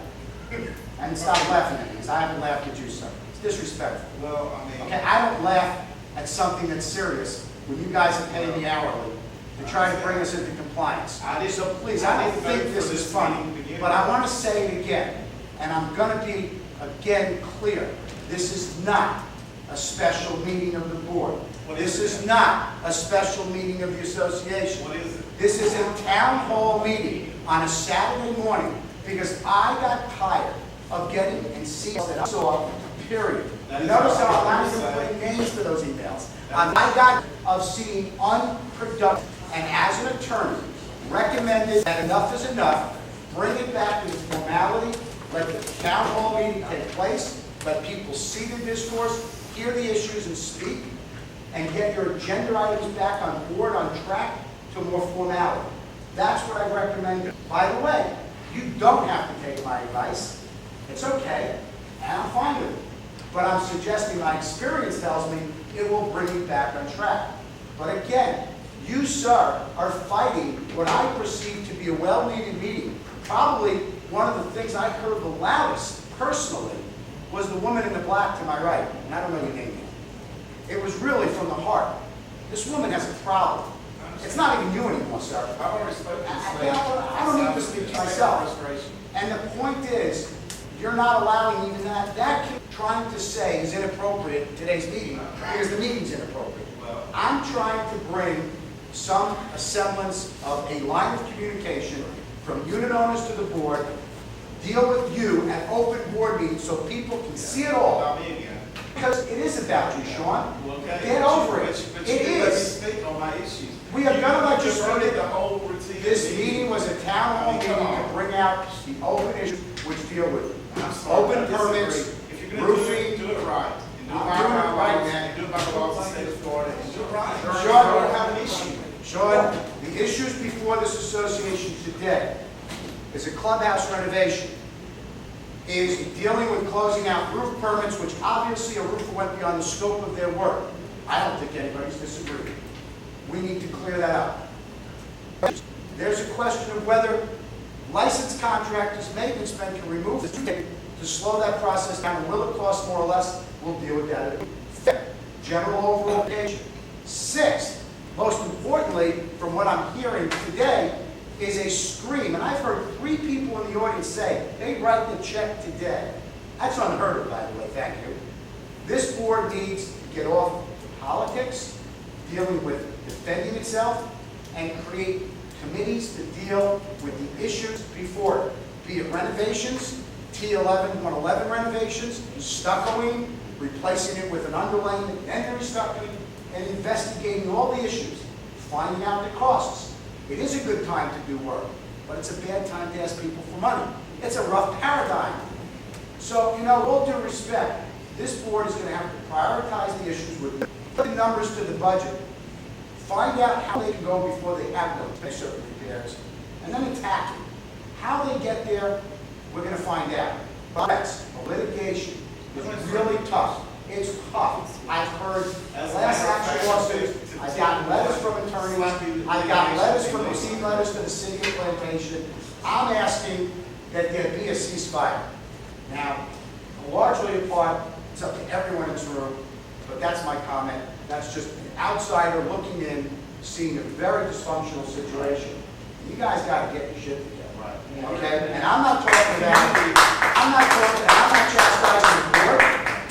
And stop laughing at me, because I haven't laughed at you, sir. It's disrespectful. Well, I mean. Okay, I don't laugh at something that's serious when you guys are paying me hourly to try to bring us into compliance. So please, I don't think this is funny, but I want to say it again, and I'm going to be, again, clear. This is not a special meeting of the board. This is not a special meeting of the association. What is it? This is a town hall meeting on a Saturday morning because I got tired of getting and seeing that I saw, period. You notice how I'm not even putting names for those emails. I got of seeing unproductive, and as an attorney, recommended that enough is enough, bring it back to the formality, let the town hall meeting take place, let people see the discourse, hear the issues and speak, and get your agenda items back on board, on track, to more formality. That's what I recommend. By the way, you don't have to take my advice. It's okay, and I'm fine with it. But I'm suggesting my experience tells me it will bring you back on track. But again, You, sir, are fighting what I perceive to be a well-needed meeting. Probably one of the things I heard the loudest, personally, was the woman in the black to my right, and I don't know your name yet. It was really from the heart. This woman has a problem. It's not even you anymore, sir. I already spoke to I don't need to speak to myself. And the point is, you're not allowing even that. That kid trying to say is inappropriate in today's meeting because the meeting's inappropriate. I'm trying to bring some semblance of a line of communication from unit owners to the board, deal with you at open board meetings so people can see it all. About me again. Because it is about you, Shawn. Okay. Get over it. But It you let me is. speak on my issues. We are gonna let you disrupted speak. the whole routine. This meeting was a town hall meeting to bring out the open issues which deal with open permits, If you're gonna roofing. do it right. And do it I'm doing it right, man. And do it by the laws of the state of Florida. And do it right. Shawn, You don't have an issue. Shawn, the issues before this association today is a clubhouse renovation, is dealing with closing out roof permits, which obviously a roofer went beyond the scope of their work. I don't think anybody's disagreed. We need to clear that up. There's a question of whether licensed contractors, maintenance men can remove the to slow that process down. Will it cost more or less? We'll deal with that. Fifth, general overall location. Sixth, most importantly, from what I'm hearing today, is a scream. And I've heard 3 people in the audience say they write the check today. That's unheard of, by the way, thank you. This board needs to get off the politics, dealing with defending itself, and create committees to deal with the issues before it, be it renovations, T11, 111 renovations, stuccoing, replacing it with an underlaying, and then restuccoing, and investigating all the issues, finding out the costs. It is a good time to do work, but it's a bad time to ask people for money. It's a rough paradigm. So, with all due respect, this board is going to have to prioritize the issues with put the numbers to the budget, find out how they can go before they have to make certain repairs, and then attack it. How they get there, we're going to find out. But that's a litigation. It's really tough. It's tough. I've heard class action lawsuits. I've gotten letters from attorneys. I've gotten letters from received letters to the city of Plantation. I'm asking that there be a ceasefire. Now, largely apart, it's up to everyone in this room, but that's my comment. That's just an outsider looking in, seeing a very dysfunctional situation. You guys got to get your shit together. Okay? And I'm not chastising the board.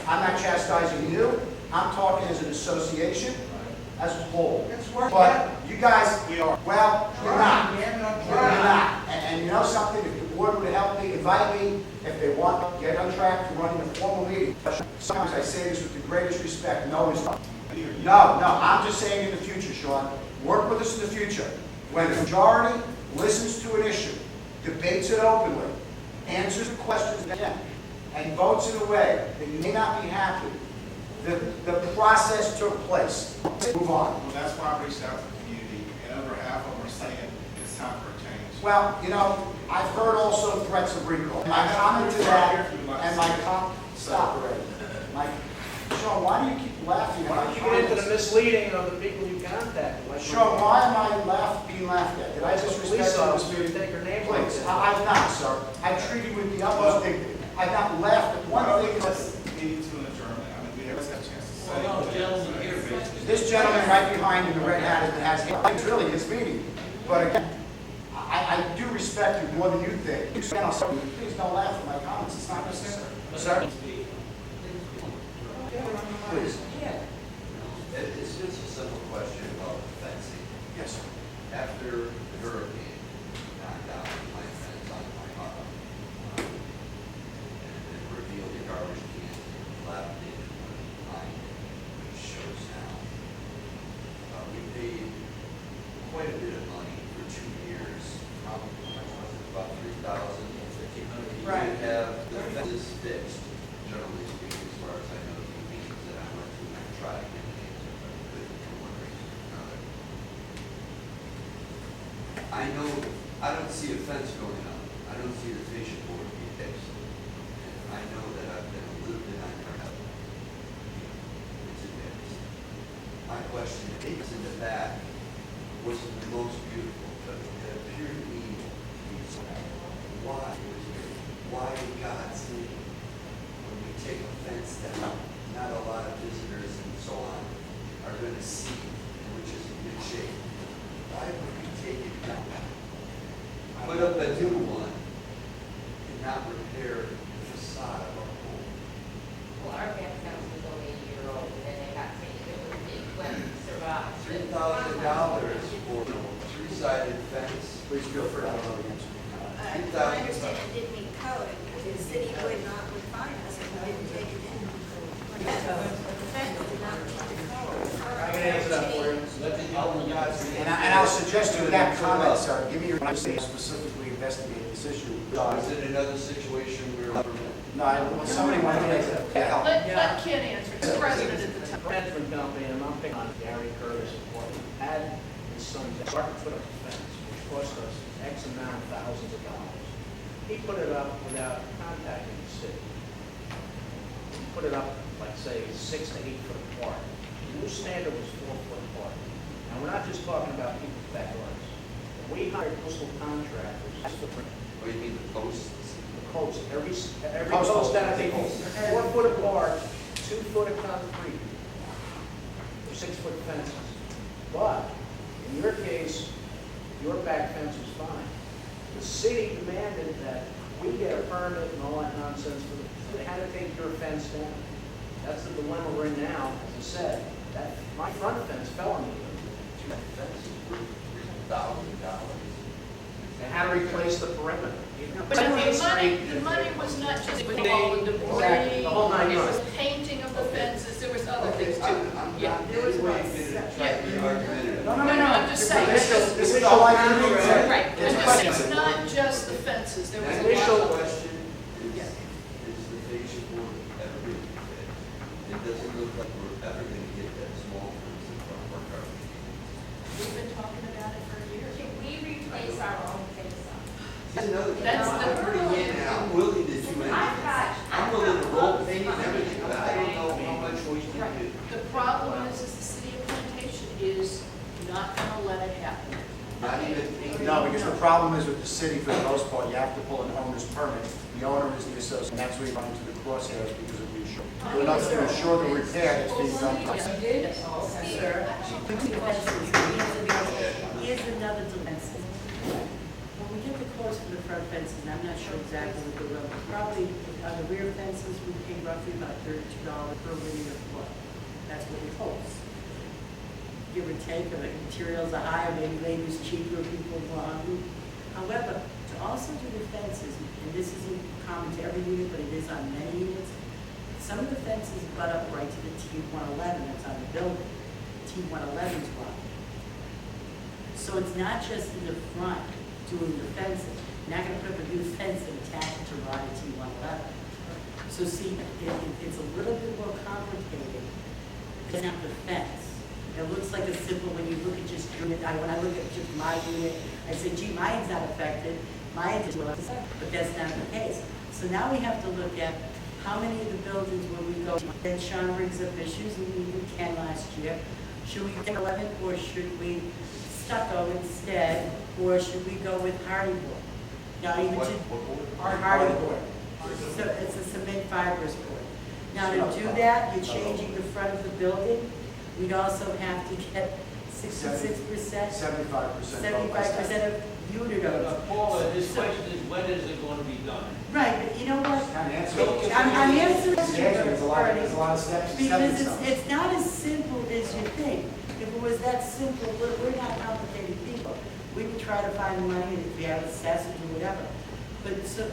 I'm not chastising you. I'm talking as an association, as a whole. But you guys, well, you're not. You're not. And you know something? If the board would help me, invite me, if they want to get on track to running a formal meeting. Sometimes I say this with the greatest respect. No is no. No, I'm just saying in the future, Shawn. Work with us in the future. When the majority listens to an issue, debates it openly, answers the questions again, and votes in a way that you may not be happy, the process took place. Move on. Well, that's why I reached out to the community, and over half of them are saying it's time for a change. Well, I've heard also threats of recall. My comment to that, and stop already. Shawn, why do you keep laughing at Why my don't you get into comments? the misleading of the people you contacted? Like Shawn, why am I being laughed at? Did I disrespect police this officer meeting? take her name Please, like that? I've not, sir. I've treated with the utmost dignity. I've not laughed at one thing. Let's lead to an adjournment. I mean, we haven't had a chance to say. This gentleman right behind in the red hat has really his meeting. But again, I do respect you more than you think. Please don't laugh at my comments. It's not necessary. Sir? Please. It's just a simple question about fencing. Yes, sir. After the hurricane knocked down my fence on my house, and revealed the garbage cans and Lapides behind it, which shows now. We paid quite a bit of money for 2 years, probably how much was it, about $3,000. Right. We have the fences fixed, generally speaking, as far as I know, the meetings that I went to, and I tried to get an answer, but I couldn't for one reason or another. I know, I don't see a fence going up. I don't see the fascia board being fixed. And I know that I've been a little bit unheard. It's advanced. My question is in the back, wasn't the most beautiful, but it appeared to me why? Why in God's name, when we take a fence down, not a lot of visitors and so on are going to see, which is in good shape. Why would we take it down? Put up a new one and not repair the facade of our home. Well, our back fence was only a year old, and then it got taken, it went survived. $3,000 for a three-sided fence. Please feel free, I don't know the answer. I understand it didn't meet code, the city would not fine us if we didn't take it in. The fence did not meet the code. I can answer that for you. Let the gentleman guys. And I'll suggest you that comment, sir, give me your, specifically investigate this issue. Is it another situation where? No, somebody wanted to make that. Let Ken answer, he's president at the time. Management company, and I'm picking on Gary Curtis, had his son start to put up a fence, which cost us X amount of thousands of dollars. He put it up without contacting the city. He put it up, like say, 6 to 8 foot apart. The new standard was 4 foot apart. And we're not just talking about people's backyards. We hired coastal contractors. What do you mean, the posts? The posts, every post that I 4 foot apart, 2 foot of concrete, 6 foot fences. But in your case, your back fence was fine. The city demanded that we get a permit and all that nonsense for they had to take your fence down. That's the dilemma we're in now. As I said, that my front fence fell on me. Two fences were $1,000. They had to replace the perimeter. But the money was not just with all the debris, Exactly, the whole 9 it was yards. painting of the fences, there was other things too. I'm Yeah, not there was in any way money. going to try to be argumentative. No, I'm just saying. This is all I can do. Right, I'm just saying, it's not just the fences, there was The a initial lot of. question is the fascia board ever going to be fit? It doesn't look like we're ever going to get that small fence in front of our car. We've been talking about it for years. Can we replace our own face up? That's another thing. That's I'm the- pretty in, and I'm willing to do anything. I'm willing to roll paint and everything, but I don't know how much we can do. The problem is the city of Plantation is not gonna let it happen. Not even. No, because the problem is with the city, for the most part, you have to pull an owner's permit. The owner is the association, and that's where you run into the crosshairs because of the insurance. We're not to ensure the repair that's being done. You did, sir. Here's another dimension. When we get the quotes for the front fences, and I'm not sure exactly what the road, probably on the rear fences, we pay roughly about $32 per linear foot. That's what it holds. Give or take, the materials are higher, maybe labor's cheaper, people want. However, to also do the fences, and this isn't common to every unit, but it is on many units, some of the fences butt up right to the T111 that's on the building. T111's one. So it's not just in the front doing the fences. You're not going to put up a new fence and attach it to rod T111. So see, it's a little bit more complicated than not the fence. It looks like a simple, when you look at just unit, when I look at just my unit, I say, gee, mine's not affected, mine is well, but that's not the case. So now we have to look at how many of the buildings when we go, then Shawn brings up issues, and we can last year. Should we get 11 or should we stucco instead, or should we go with hardy board? Now even to hardy board. So it's a cement fibrous board. Now to do that, you're changing the front of the building. We'd also have to get 66%, 75%. 75% of unit owners. Paula, his question is, when is it going to be done? Right, but you know what? Kind of answer. I'm answering There's a lot of steps. because it's not as simple as you think. If it was that simple, we're not complicated people. We would try to find the money if we have assess or do whatever. But so,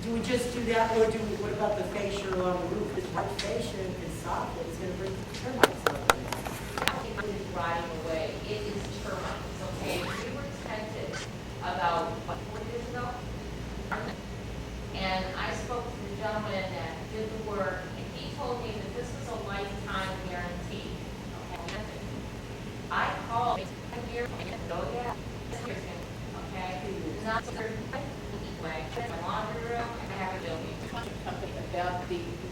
do we just do that, or do we, what about the fascia along the roof? This white fascia is soft, it's gonna bring termites up. It is rotting away. It is termites, okay? We were tented about, 4 years ago? And I spoke to the gentleman that did the work, and he told me that this was a lifetime guarantee. Okay? I called, oh yeah, okay? Not certain way. My laundry room, and I have a building. Company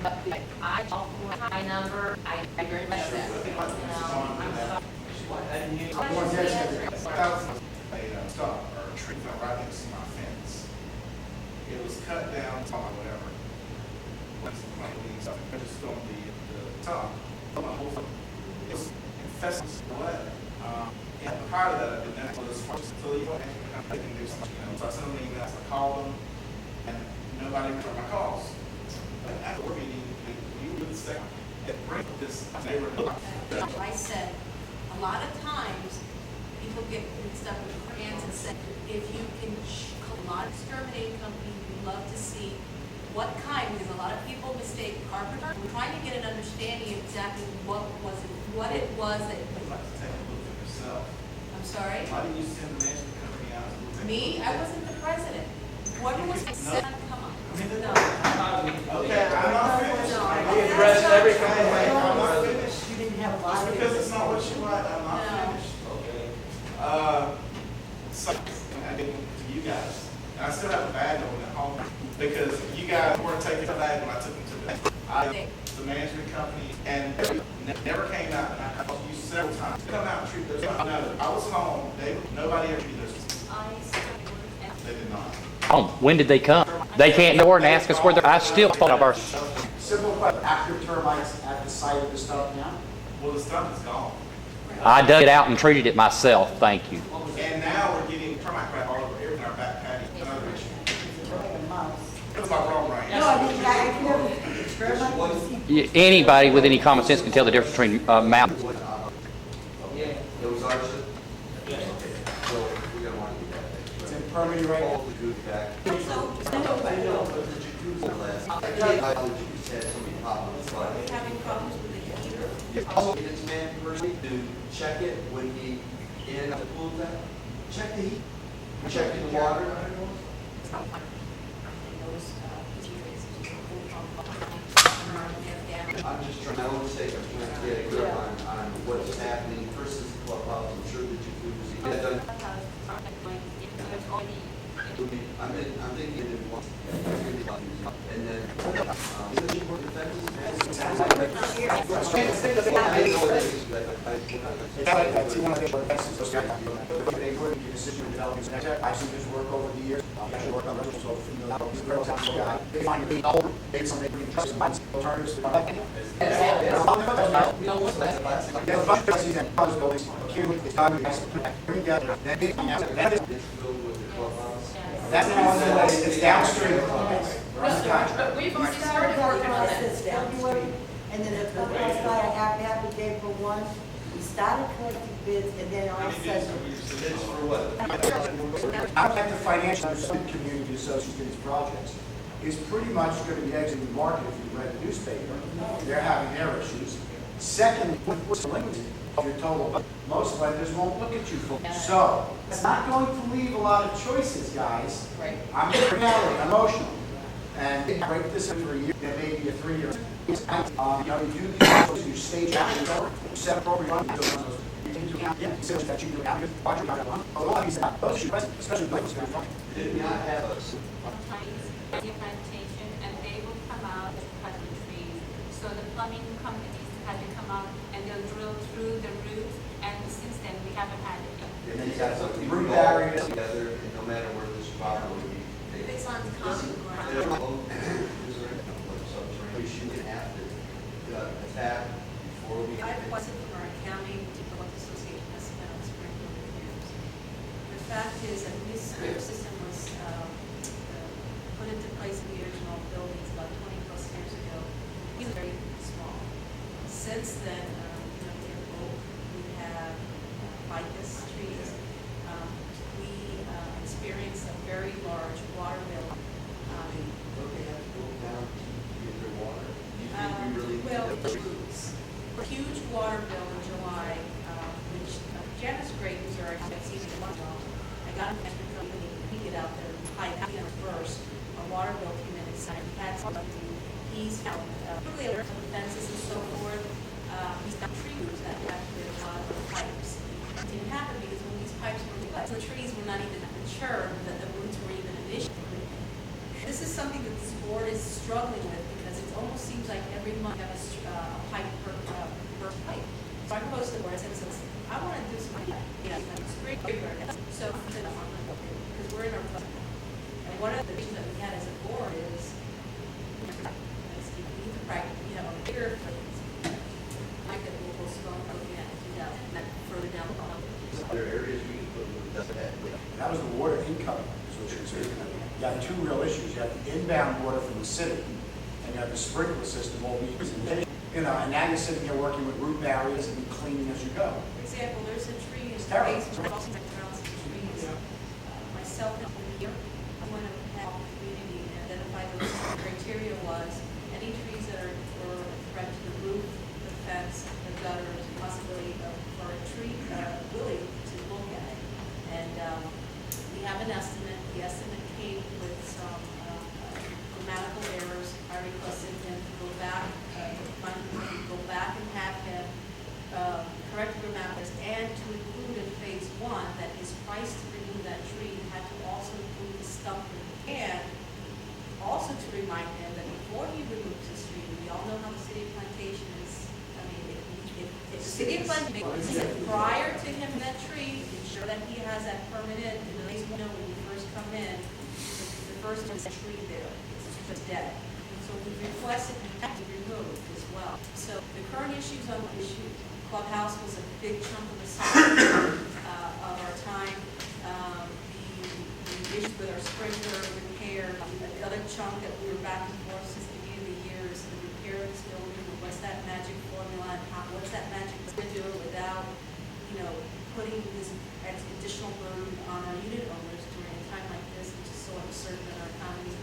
about the I called for my number, I very much that. I'm sorry. What? I didn't hear. Thousands made a stump or a tree fell right next to my fence. It was cut down, or whatever. Once the plant leaves, I just on the top. My whole thing. It was infested with blood. And prior to that, I did that. So this first facility, I didn't do something, so I sent them an email, I called them, and nobody returned my calls. But at the board meeting, you would say, bring this neighborhood. I said, a lot of times, people get mixed up with brands and say, if you can, a lot of exterminating companies, we love to see what kind, because a lot of people mistake carpenter. We're trying to get an understanding of exactly what it was that. You'd like to take a look at yourself. I'm sorry? Why didn't you send the management company out? to look at Me? it? I wasn't the president. What was said? Come on. No. Okay, I'm not finished. No. I'm not We addressed finished. everything. I'm not finished. You didn't have a lot Just of. because it's not what you want, I'm not No. finished. So, I did to you guys, and I still have a bag on at home because you guys weren't taking the bag when I took them to the management company, and never came out. And I called you several times. Come out and treat those. No, I was home. Nobody ever treated those. They did not. Oh, when did they come? They can't door and ask us where they're, I still thought of our, Simple question, active termites at the site of the stump now? Well, the stump is gone. I dug it out and treated it myself, thank you. And now we're getting termite crap all over here in our back patio. Another issue. It was my wrong range. No, I mean, I never, experiment. Anybody with any common sense can tell the difference between mountains. It was ours. So we don't want to do that. It's in permanent right now. All the good back. I had so many problems, but Having problems with the heater. also this man personally to check it when he in the pool tank. Check the heat. Check the water. I'm just trying, I don't say I'm trying to get a grip on what's happening versus the clubhouse. I'm sure that you could see that done. I'm thinking it once. And then, I've seen his work over the years. I've actually worked on rentals over $3 million. They find it old, they bring trust and alternatives to that's one of the ways, it's downstream. But we've already started working on that. February, and then the last night I happened to gave for one. We started collecting bids, and then all of a sudden. Bids for what? I think the financial community associated with these projects is pretty much going to be exiting the market if you read the newspaper. They're having their issues. Second, what's delinquency of your total? Most lenders won't look at you for. So it's not going to leave a lot of choices, guys. Right. I'm reality, emotional. And they break this in for a year, there may be a 3-year. You do these, you stage out, you set a program, you take into account, you say that you do out, watch your one. A lot of these, those should, especially those very fun. Did not have a Plantation, and they will come out and cut the trees. So the plumbing companies had to come out and they'll drill through the roots, and since then we haven't had it. And then you got something Root all barriers. together, and no matter where this property would be. It's on common ground. There's no subterranean issue we have to attack before we. I wasn't from our county development association has spent on Springfield for years. The fact is that this system was put into place in the original buildings about 20 plus years ago. It was very small. Since then, they're old. We have ficus trees. We experienced a very large water bill. Don't they have to go down to get their water? Do you think we really? Well, huge water bill in July, which Janice Gray, who's our executive in Montreal, I got an extra company, he get out there, pipe, he reverse, a water bill came in and signed, he had something, he's now, really alert to the fences and so forth, he's got tree roots that have to get a lot of the pipes. It didn't happen because when these pipes were replaced, the trees were not even mature, that the roots were even an issue. This is something that this board is struggling with because it almost seems like every month you have a pipe per pipe. So I proposed to the board, I said, since I want to do some, spring break, so, because we're in our, and one of the issues that we had as a board is, bigger things, like that we'll postpone looking at 2000, and further down the line. Other areas we can put, doesn't have. That was the water income, is what you're speaking of. You have two real issues. You have the inbound water from the city, and you have the sprinkler system all we use. You know, and now you're sitting here working with root barriers and cleaning as you go. For example, there's a tree in the terrible. basement, around some trees. Myself and here, I want to have the community and identify those criteria was any trees that are a threat to the roof, the fence, the gutters, possibility of, for a tree, willing to look at it. And we have an estimate. The estimate came with some grammatical errors. I requested him to go back, and have him correct the grammaticals, and to include in phase 1 that his price to remove that tree had to also include the stump and also to remind him that before he removes his tree, we all know how the city of Plantation is. I mean, if the city of Plantation, prior to him that tree, ensure that he has that permit in, and at least know when you first come in, the first is a tree there, it's dead. So we requested that to be removed as well. So the current issues on the issue, Clubhouse was a big chunk of the summer of our time. The issue with our sprinkler repair, the other chunk that we were back and forth since the beginning of the year is the repair of this building. What's that magic formula? And what's that magic to do it without, putting this additional burden on our unit owners during a time like this, which is so uncertain in our economy.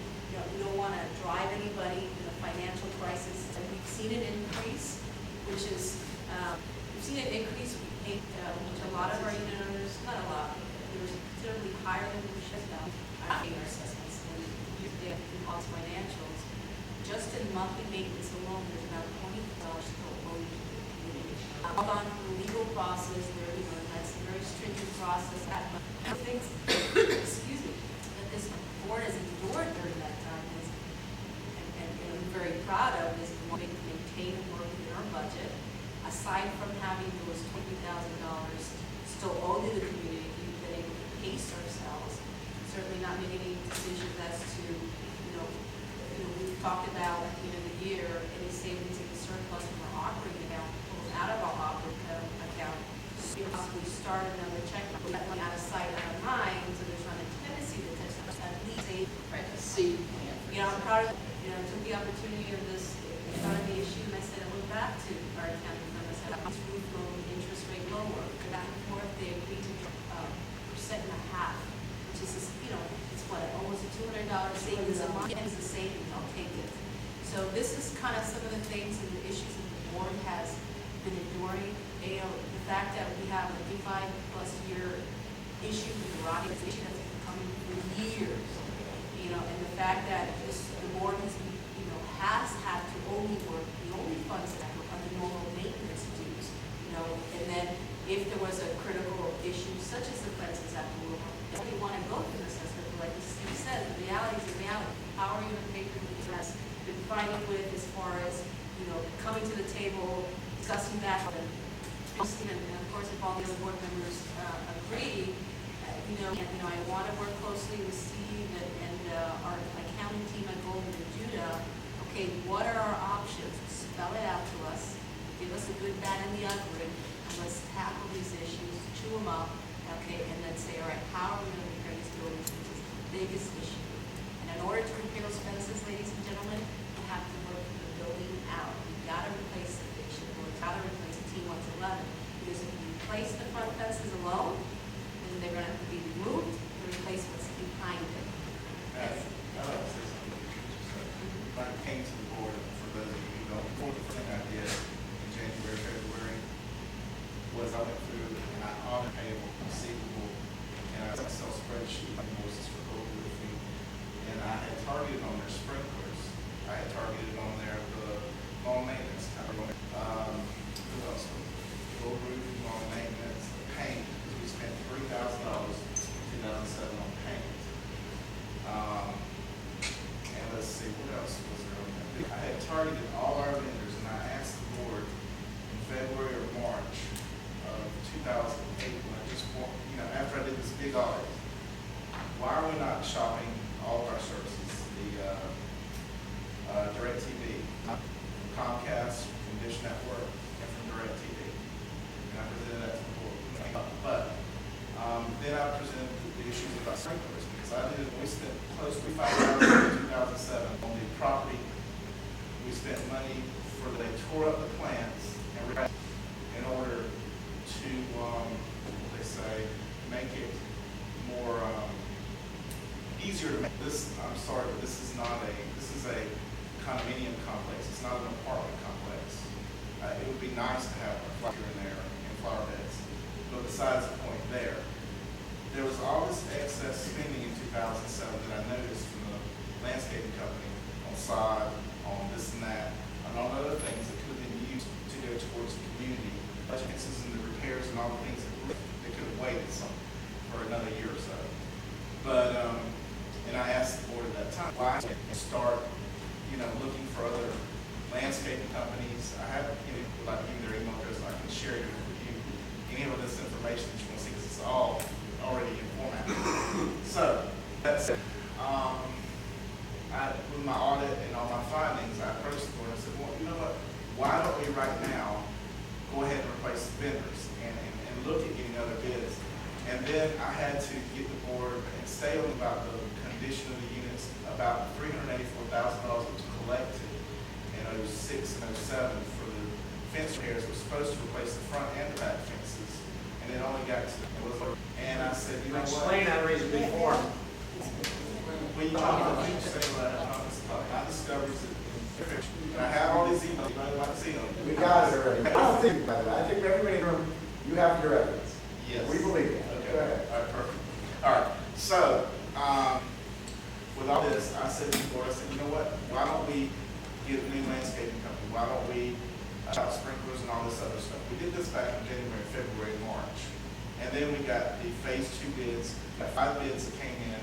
We don't want to drive anybody in a financial crisis. And we've seen an increase, which is, which a lot of our unit owners, not a lot, they were considerably higher than we should have. I think our assessments, when they have cost financials, just in monthly maintenance alone, there's about $20 per load to the community. I've gone through the legal process, that's a very stringent process. Things, excuse me, that this board has endured during that time is, and I'm very proud of, is wanting to maintain and work within our budget. Aside from having those $20,000 still owed to the community, we've been able to pace ourselves. Certainly not making any decisions as to, we've talked about at the end of the year, any savings in the surplus from our operating account, pulled out of our operating account, so possibly start another check, but that one out of sight, out of mind, so there's not a tendency to touch at least a seed plan. I'm proud of, took the opportunity of this, part of the issue, and I said I went back to our accounting firm. I said, this roof loan interest rate lower. Back and forth, they agreed to 1.5%, which is, it's what, almost a $200 savings a month. And it's the savings, I'll take it. So this is kind of some of the things and the issues that the board has been enduring. The fact that we have a 55+ year issue with the rotting issue that's been coming for years, and the fact that the board has been has had to only work, the only funds that were under normal maintenance dues, and then if there was a critical issue such as the fences at the roof, if you want to go through the assessment, like Steve said, the reality is the reality. How are you going to pay for the interest? Been fighting with as far as, coming to the table, discussing that, and of course if all the other board members agree, I want to work closely with Steve and our accounting team at Golden and Judah. Okay, what are our options? Spell it out to us. Give us a good, bad, and the ugly, and let's tackle these issues, chew them up, okay, and then say, all right, how are we going to repair these buildings, which is the biggest issue. And in order to repair those fences, ladies and gentlemen, you have to work the building out. You've got to replace the fixture, or you've got to replace the T111, because if you replace the front fences alone, then they're going to have to be removed and replace what's behind it. I came to the board, for those of you who don't, the thing I did in January, February, was I went through and I audited payable, receivable, and I Excel spreadsheet invoices for gold roofing, and I had targeted on their sprinklers. I had targeted on their lawn maintenance. Who else? Gold roofing, lawn maintenance, paint, because we spent $3,000 in 2007 on paint. And let's see, what else was there on that? I had targeted all our vendors, and I asked the board in February or March of 2007 why are we not shopping all of our services? The DirecTV, Comcast, from Dish Network, and from DirecTV. And I presented that to the board. But then I presented the issues about sprinklers, because we spent close to $5,000 in 2007 on the property. We spent money they tore up the plants and in order to, they say, make it more easier to make this. I'm sorry, but this is a condominium complex. It's not an apartment complex. It would be nice to have a flower in there and flower beds, but besides the point there was all this excess spending in 2007 that I noticed from the landscaping company on sod, on this and that, and all other things that could have been used to go towards the community, budgets and the repairs and all the things that they could have waited for another year or so. But and I asked the board at that time, why start, looking for other landscaping companies? I have, like give their email address, I can share it with you. Any of this information that you want to see, because it's all already in format. So that's it. With my audit and all my findings, I approached the board and said, well, you know what? Why don't we right now go ahead and replace vendors and look at getting other bids? And then I had to get the board and stay on about the condition of the units, about $384,000 that was collected in 06 and 07 for the fence repairs. It was supposed to replace the front and the back fences, and it only got to and I said, you know what? Explain that reason before. We talk about you say my discoveries and I have all these emails, you might see them. We got it already. I don't think, by the way, I think everybody in the room, you have your evidence. Yes. We believe that. Okay. Go ahead. All right, perfect. All right, so, with all this, I said before, I said, you know what? Why don't we get a new landscaping company? Why don't we shop sprinklers and all this other stuff? We did this back in January, February, March. And then we got the phase 2 bids, got 5 bids that came in,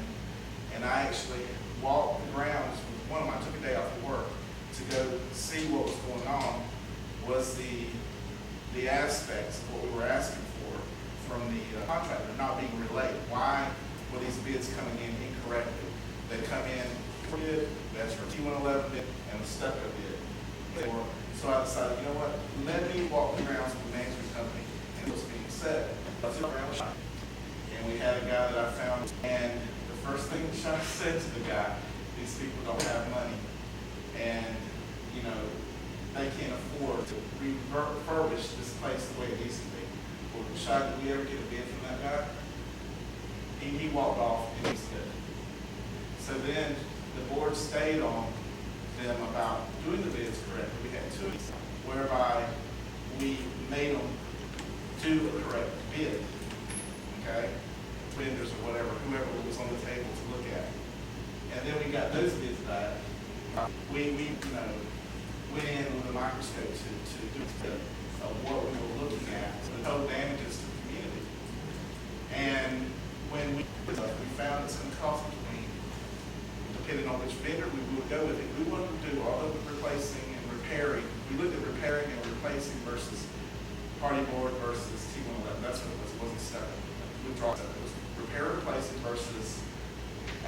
and I actually walked the grounds with one of them. I took a day off of work to go see what was going on, was the aspects of what we were asking for from the contractor not being relayed. Why were these bids coming in incorrectly? They come in bid, that's for T111 bid and the stucco bid. So I decided, you know what, let me walk the grounds with the management company and what's being said. And we had a guy that I found, and the first thing Shawn said to the guy, these people don't have money, and they can't afford to refurbish this place the way it needs to be. Well, Shawn, did we ever get a bid from that guy? He walked off and he said. So then the board stayed on them about doing the bids correctly. We had 2 weeks whereby we made them do a correct bid, okay? Vendors or whatever, whoever was on the table to look at. And then we got those bids back. We went in with a microscope to do of what we were looking at, the total damages to the community. And when we found it's going to cost between, depending on which vendor we would go with, if we wanted to do all of the replacing and repairing, we looked at repairing and replacing versus party board versus T111. That's what it was. It wasn't stuck. Withdrawal. It was repair replacing versus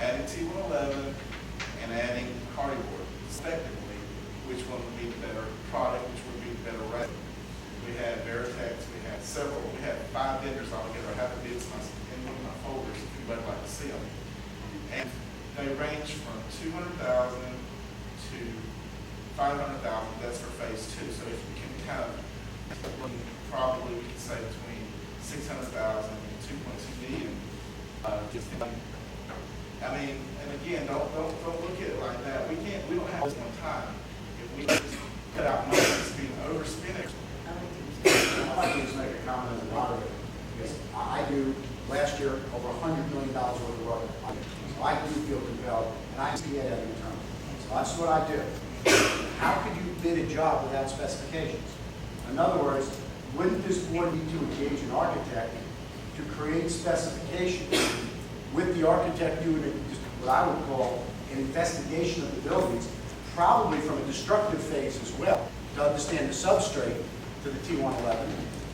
adding T111 and adding party board, respectively. Which one would be the better product? Which would be the better rate? We had Veritex. We had several. We had 5 vendors altogether. I have the bids in one of my folders if you'd like to see them. And they range from $200,000 to $500,000. That's for phase 2. So if you can kind of probably we could say between $600,000 and $2.2 million. I mean, and again, don't look at it like that. We don't have this one time. If we just cut out money that's being overspent. I'd like to just make a comment as a moderator, because I do last year over $100 million worth of work. So I do feel compelled, and I see it every term. So that's what I do. How could you bid a job without specifications? In other words, wouldn't this board need to engage an architect to create specifications with the architect doing what I would call an investigation of the buildings, probably from a destructive phase as well, to understand the substrate to the T111,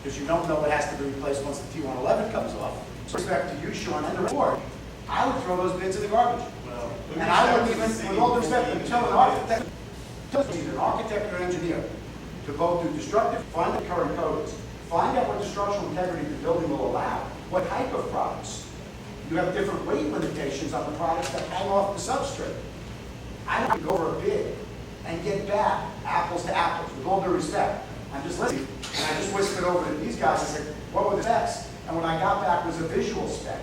because you don't know what has to be replaced once the T111 comes off. So with respect to you, Shawn, and the board, I would throw those bids in the garbage. Well, And I wouldn't even, with all due respect, until an architect, either an architect or an engineer, to go through destructive, find the current codes, find out what the structural integrity of the building will allow, what type of products. You have different weight limitations on the products that hang off the substrate. I don't go over a bid and get back apples to apples, with all due respect. I'm just listening, and I just whispered over to these guys, I said, what were the specs? And what I got back was a visual spec.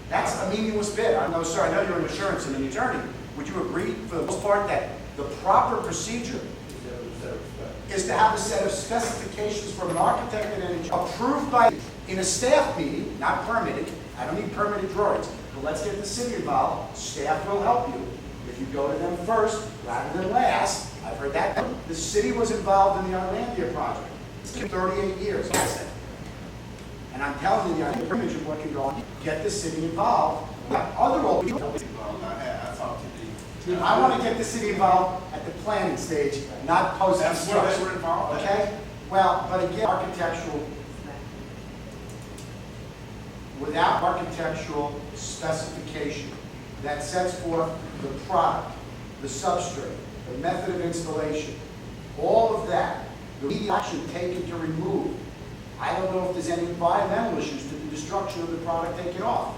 That's a meaningless bid. I know, sir, I know you're an insurance and an attorney. Would you agree, for the most part, that the proper procedure is to have a set of specifications from an architect and an engineer approved by, in a staff meeting, not permitted. I don't need permitted drawings, but let's get the city involved. Staff will help you. If you go to them first rather than last, I've heard that. The city was involved in the Arlandia project. It's been 38 years. And I'm telling you, the image of what can go on. Get the city involved. Other old people. I talked to the. I want to get the city involved at the planning stage, not post-construction. That's where they were involved. Okay? Well, but again, architectural, without architectural specification that sets forth the product, the substrate, the method of installation, all of that, the immediate action taken to remove. I don't know if there's any environmental issues to the destruction of the product taken off.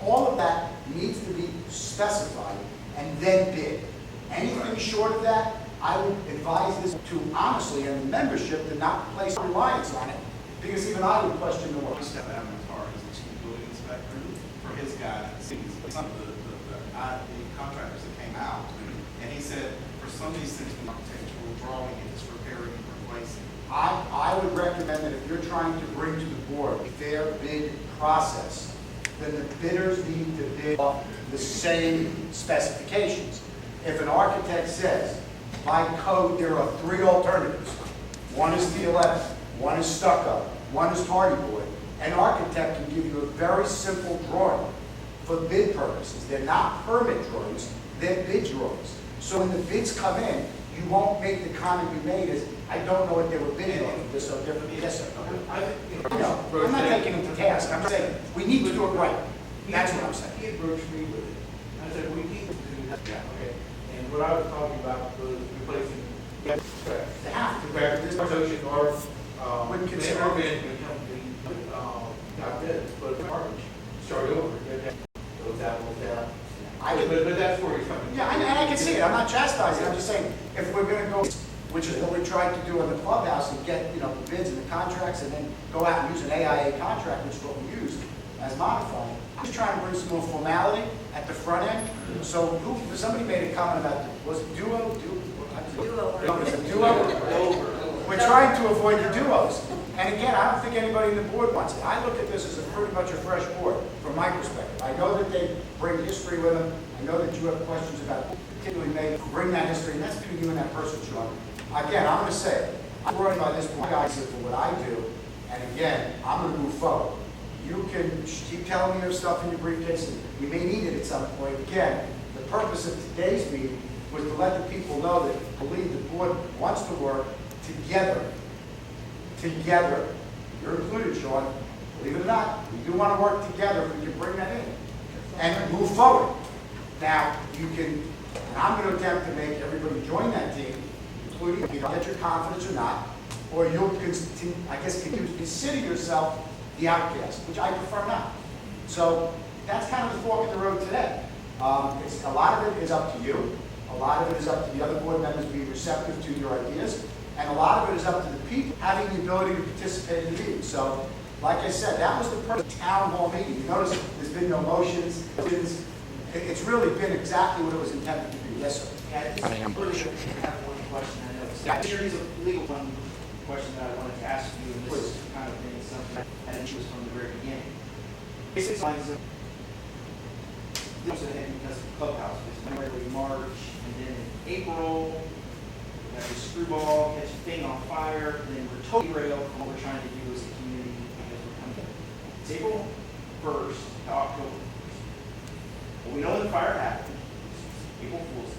All of that needs to be specified and then bid. Anything short of that, I would advise this to honestly, and the membership, to not place reliance on it, because even I would question the work. We step out as far as the chief building inspector for his guidance. Some of the contractors that came out, and he said, for some of these things, the architectural drawing is repairing and replacing. I would recommend that if you're trying to bring to the board a fair bid process, then the bidders need to bid off the same specifications. If an architect says, by code, there are 3 alternatives. One is T11, one is stucco, one is tardy board. An architect can give you a very simple drawing for bid purposes. They're not permit drawings, they're bid drawings. So when the bids come in, you won't make the comment you made as, I don't know what they were bidding on. They're so different. Yes, sir. No, I'm not taking them to task. I'm saying we need to do it right. That's what I'm saying. He approached me with it. I said, we need to do that. Okay. And what I was talking about was replacing They have to. this association or Wouldn't consider our management company got this, but garbage. Start over. Goes out. But that's where he's coming. Yeah, and I can see it. I'm not chastising. I'm just saying, if we're going to go, which is what we tried to do in the clubhouse, and get, the bids and the contracts, and then go out and use an AIA contract, which is what we used as modified. I'm just trying to bring some more formality at the front end. So somebody made a comment about, was it duo? No, is it duo? We're trying to avoid the duos. And again, I don't think anybody in the board wants it. I look at this as pretty much a fresh board, from my perspective. I know that they bring history with them. I know that you have questions about particularly maybe bring that history, and that's between you and that person, Shawn. Again, I'm going to say it. I'm worried by this point, guys, for what I do. And again, I'm going to move forward. You can keep telling me your stuff in your briefcase, and we may need it at some point. Again, the purpose of today's meeting was to let the people know that I believe the board wants to work together. Together, you're included, Shawn. Believe it or not, we do want to work together if we can bring that in and move forward. Now, you can, and I'm going to attempt to make everybody join that team, including if you don't get your confidence or not, or you'll continue, I guess, continue to consider yourself the outcast, which I prefer not. So that's kind of the fork in the road today. A lot of it is up to you. A lot of it is up to the other board members being receptive to your ideas. And a lot of it is up to the people having the ability to participate in the meeting. So, like I said, that was the purpose of the town hall meeting. You notice there's been no motions. It's really been exactly what it was intended to be. Yes, sir. Yeah, I have one question. I know it's a series of legal question that I wanted to ask you, and this is kind of been something that I was from the very beginning. Basically, this was because of Clubhouse. It was January, March, and then in April, we had the screwball, catch a thing on fire, and then we're totally derailed from what we're trying to do as a community because we're coming. It's April 1st to October 1st. Well, we know the fire happened. April Fool's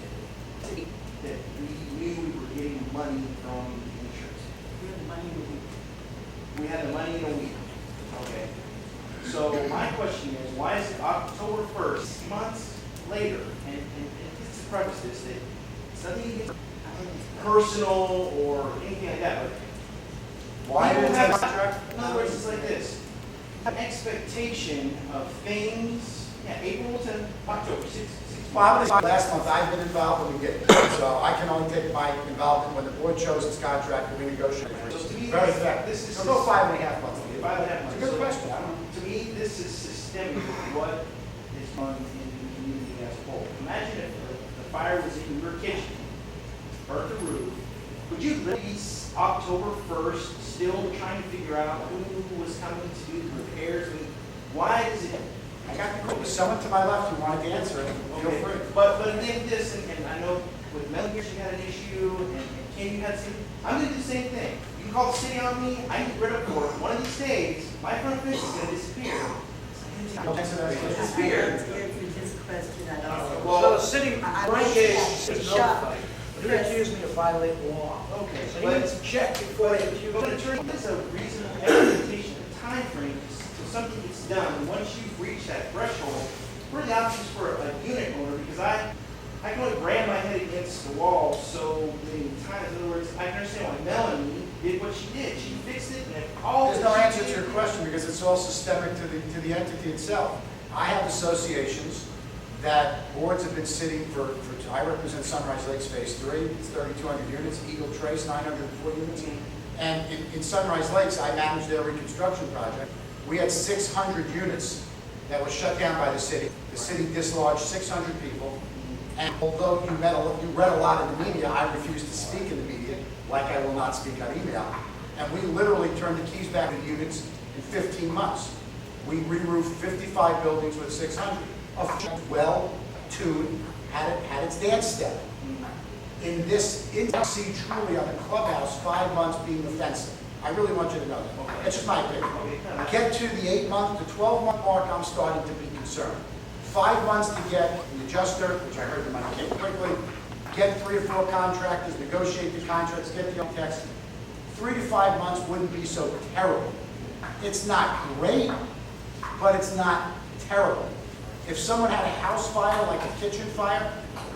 Day. That we knew we were getting money from insurance. We had the money in a week. We had the money in a week. Okay. So my question is, why is it October 1st, months later, and just to preface this, that it's nothing personal or anything like that, but Why did it take in other words, it's like this. An expectation of things, April to October, 6 Well, I would say last month, I've been involved and we did. So I can only take my involvement when the board chose its contract and we negotiated. Very fair. This is So go 5.5 months. 5.5 months. It's a good question. I don't know. To me, this is systemic of what is going in the community as a whole. Imagine if the fire was in your kitchen, burnt the roof, would you literally October 1st still trying to figure out who was coming to do the repairs? I mean, why does it? I got the call. Someone to my left who wanted to answer it. Feel free. But then this, and I know with Mel here, she had an issue, and Ken, you had some. I'm going to do the same thing. You call the city on me, I get rid of work. One of these days, my front fence is going to disappear. Disappear. His question, I don't know. Well, So the city, I my like case that. is Shut. notified, but he accused me of violating the law. Okay, So he needs to check before they accuse but me. attorney, there's a reasonable expectation, a time frame till something gets done. Once you've reached that threshold, we're the options for a unit owner, because I can only ram my head against the wall so many times. In other words, I can understand why Melanie did what she did. She fixed it, and all There's no answer to your question because it's all systemic to the entity itself. I have associations that boards have been sitting for I represent Sunrise Lakes Phase 3, it's 3,200 units, Eagle Trace, 904 units. And in Sunrise Lakes, I managed their reconstruction project. We had 600 units that were shut down by the city. The city dislodged 600 people. And although you read a lot in the media, I refused to speak in the media, like I will not speak on email. And we literally turned the keys back to the units in 15 months. We re-roofed 55 buildings with 600, of which well-tuned, had its dance step. In this, see truly on the clubhouse, 5 months being offensive. I really want you to know that. That's just my opinion. Get to the 8-month to 12-month mark, I'm starting to be concerned. 5 months to get the adjuster, which I heard them on quickly, get 3 or 4 contractors, negotiate the contracts, get the architects. 3 to 5 months wouldn't be so terrible. It's not great, but it's not terrible. If someone had a house fire, like a kitchen fire,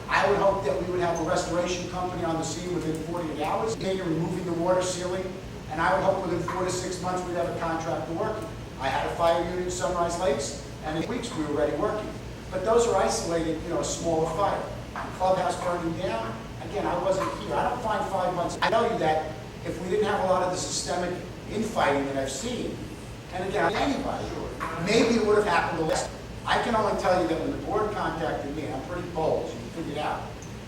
I would hope that we would have a restoration company on the scene within 48 hours, removing the water ceiling, and I would hope within 4 to 6 months we'd have a contractor working. I had a fire unit in Sunrise Lakes, and in weeks we were already working. But those are isolated, a smaller fire. The clubhouse burning down, again, I wasn't here. I don't find 5 months. I tell you that if we didn't have a lot of the systemic infighting that I've seen, and again, anybody, maybe it would have happened less. I can only tell you that when the board contacted me, and I'm pretty bold, so you can figure it out,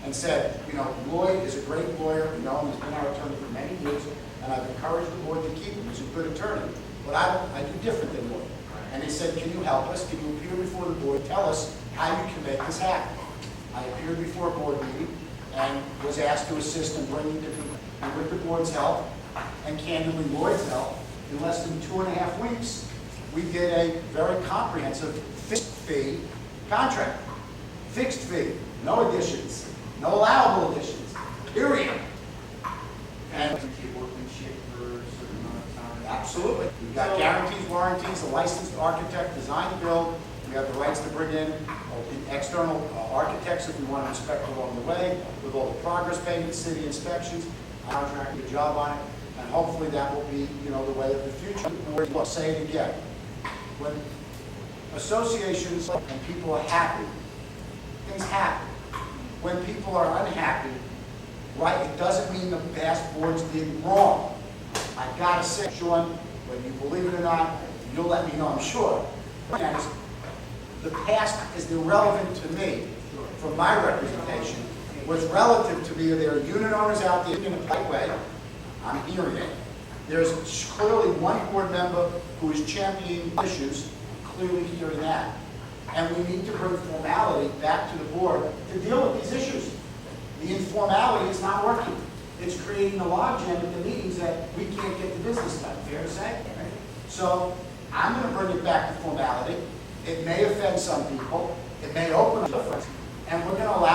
and said, Lloyd is a great lawyer, we know him, he's been our attorney for many years, and I've encouraged the board to keep him, he's a good attorney. But I do different than Lloyd. And they said, can you help us? Can you appear before the board? Tell us how you can make this happen. I appeared before a board meeting and was asked to assist in bringing to people. And with the board's help, and candidly Lloyd's help, in less than 2.5 weeks, we did a very comprehensive fixed fee contract. Fixed fee, no additions, no allowable additions, period. And workmanship for a certain amount of time. absolutely. We've got guarantees, warranties, a licensed architect, design build. We have the rights to bring in external architects if we want to inspect along the way, with all the progress payments, city inspections, contract, good job on it, and hopefully that will be, the way of the future. We'll say it again. When associations and people are happy, things happen. When people are unhappy, right, it doesn't mean the past boards did wrong. I gotta say, Shawn, whether you believe it or not, you'll let me know, I'm sure. The past is irrelevant to me from my representation. What's relative to me are there are unit owners out there in a polite way. I'm hearing it. There's clearly one board member who is championing issues, clearly hearing that. And we need to bring formality back to the board to deal with these issues. The informality is not working. It's creating a logjam at the meetings that we can't get the business done, fair to say? So I'm going to bring it back to formality. It may offend some people. It may open up, and we're going to allow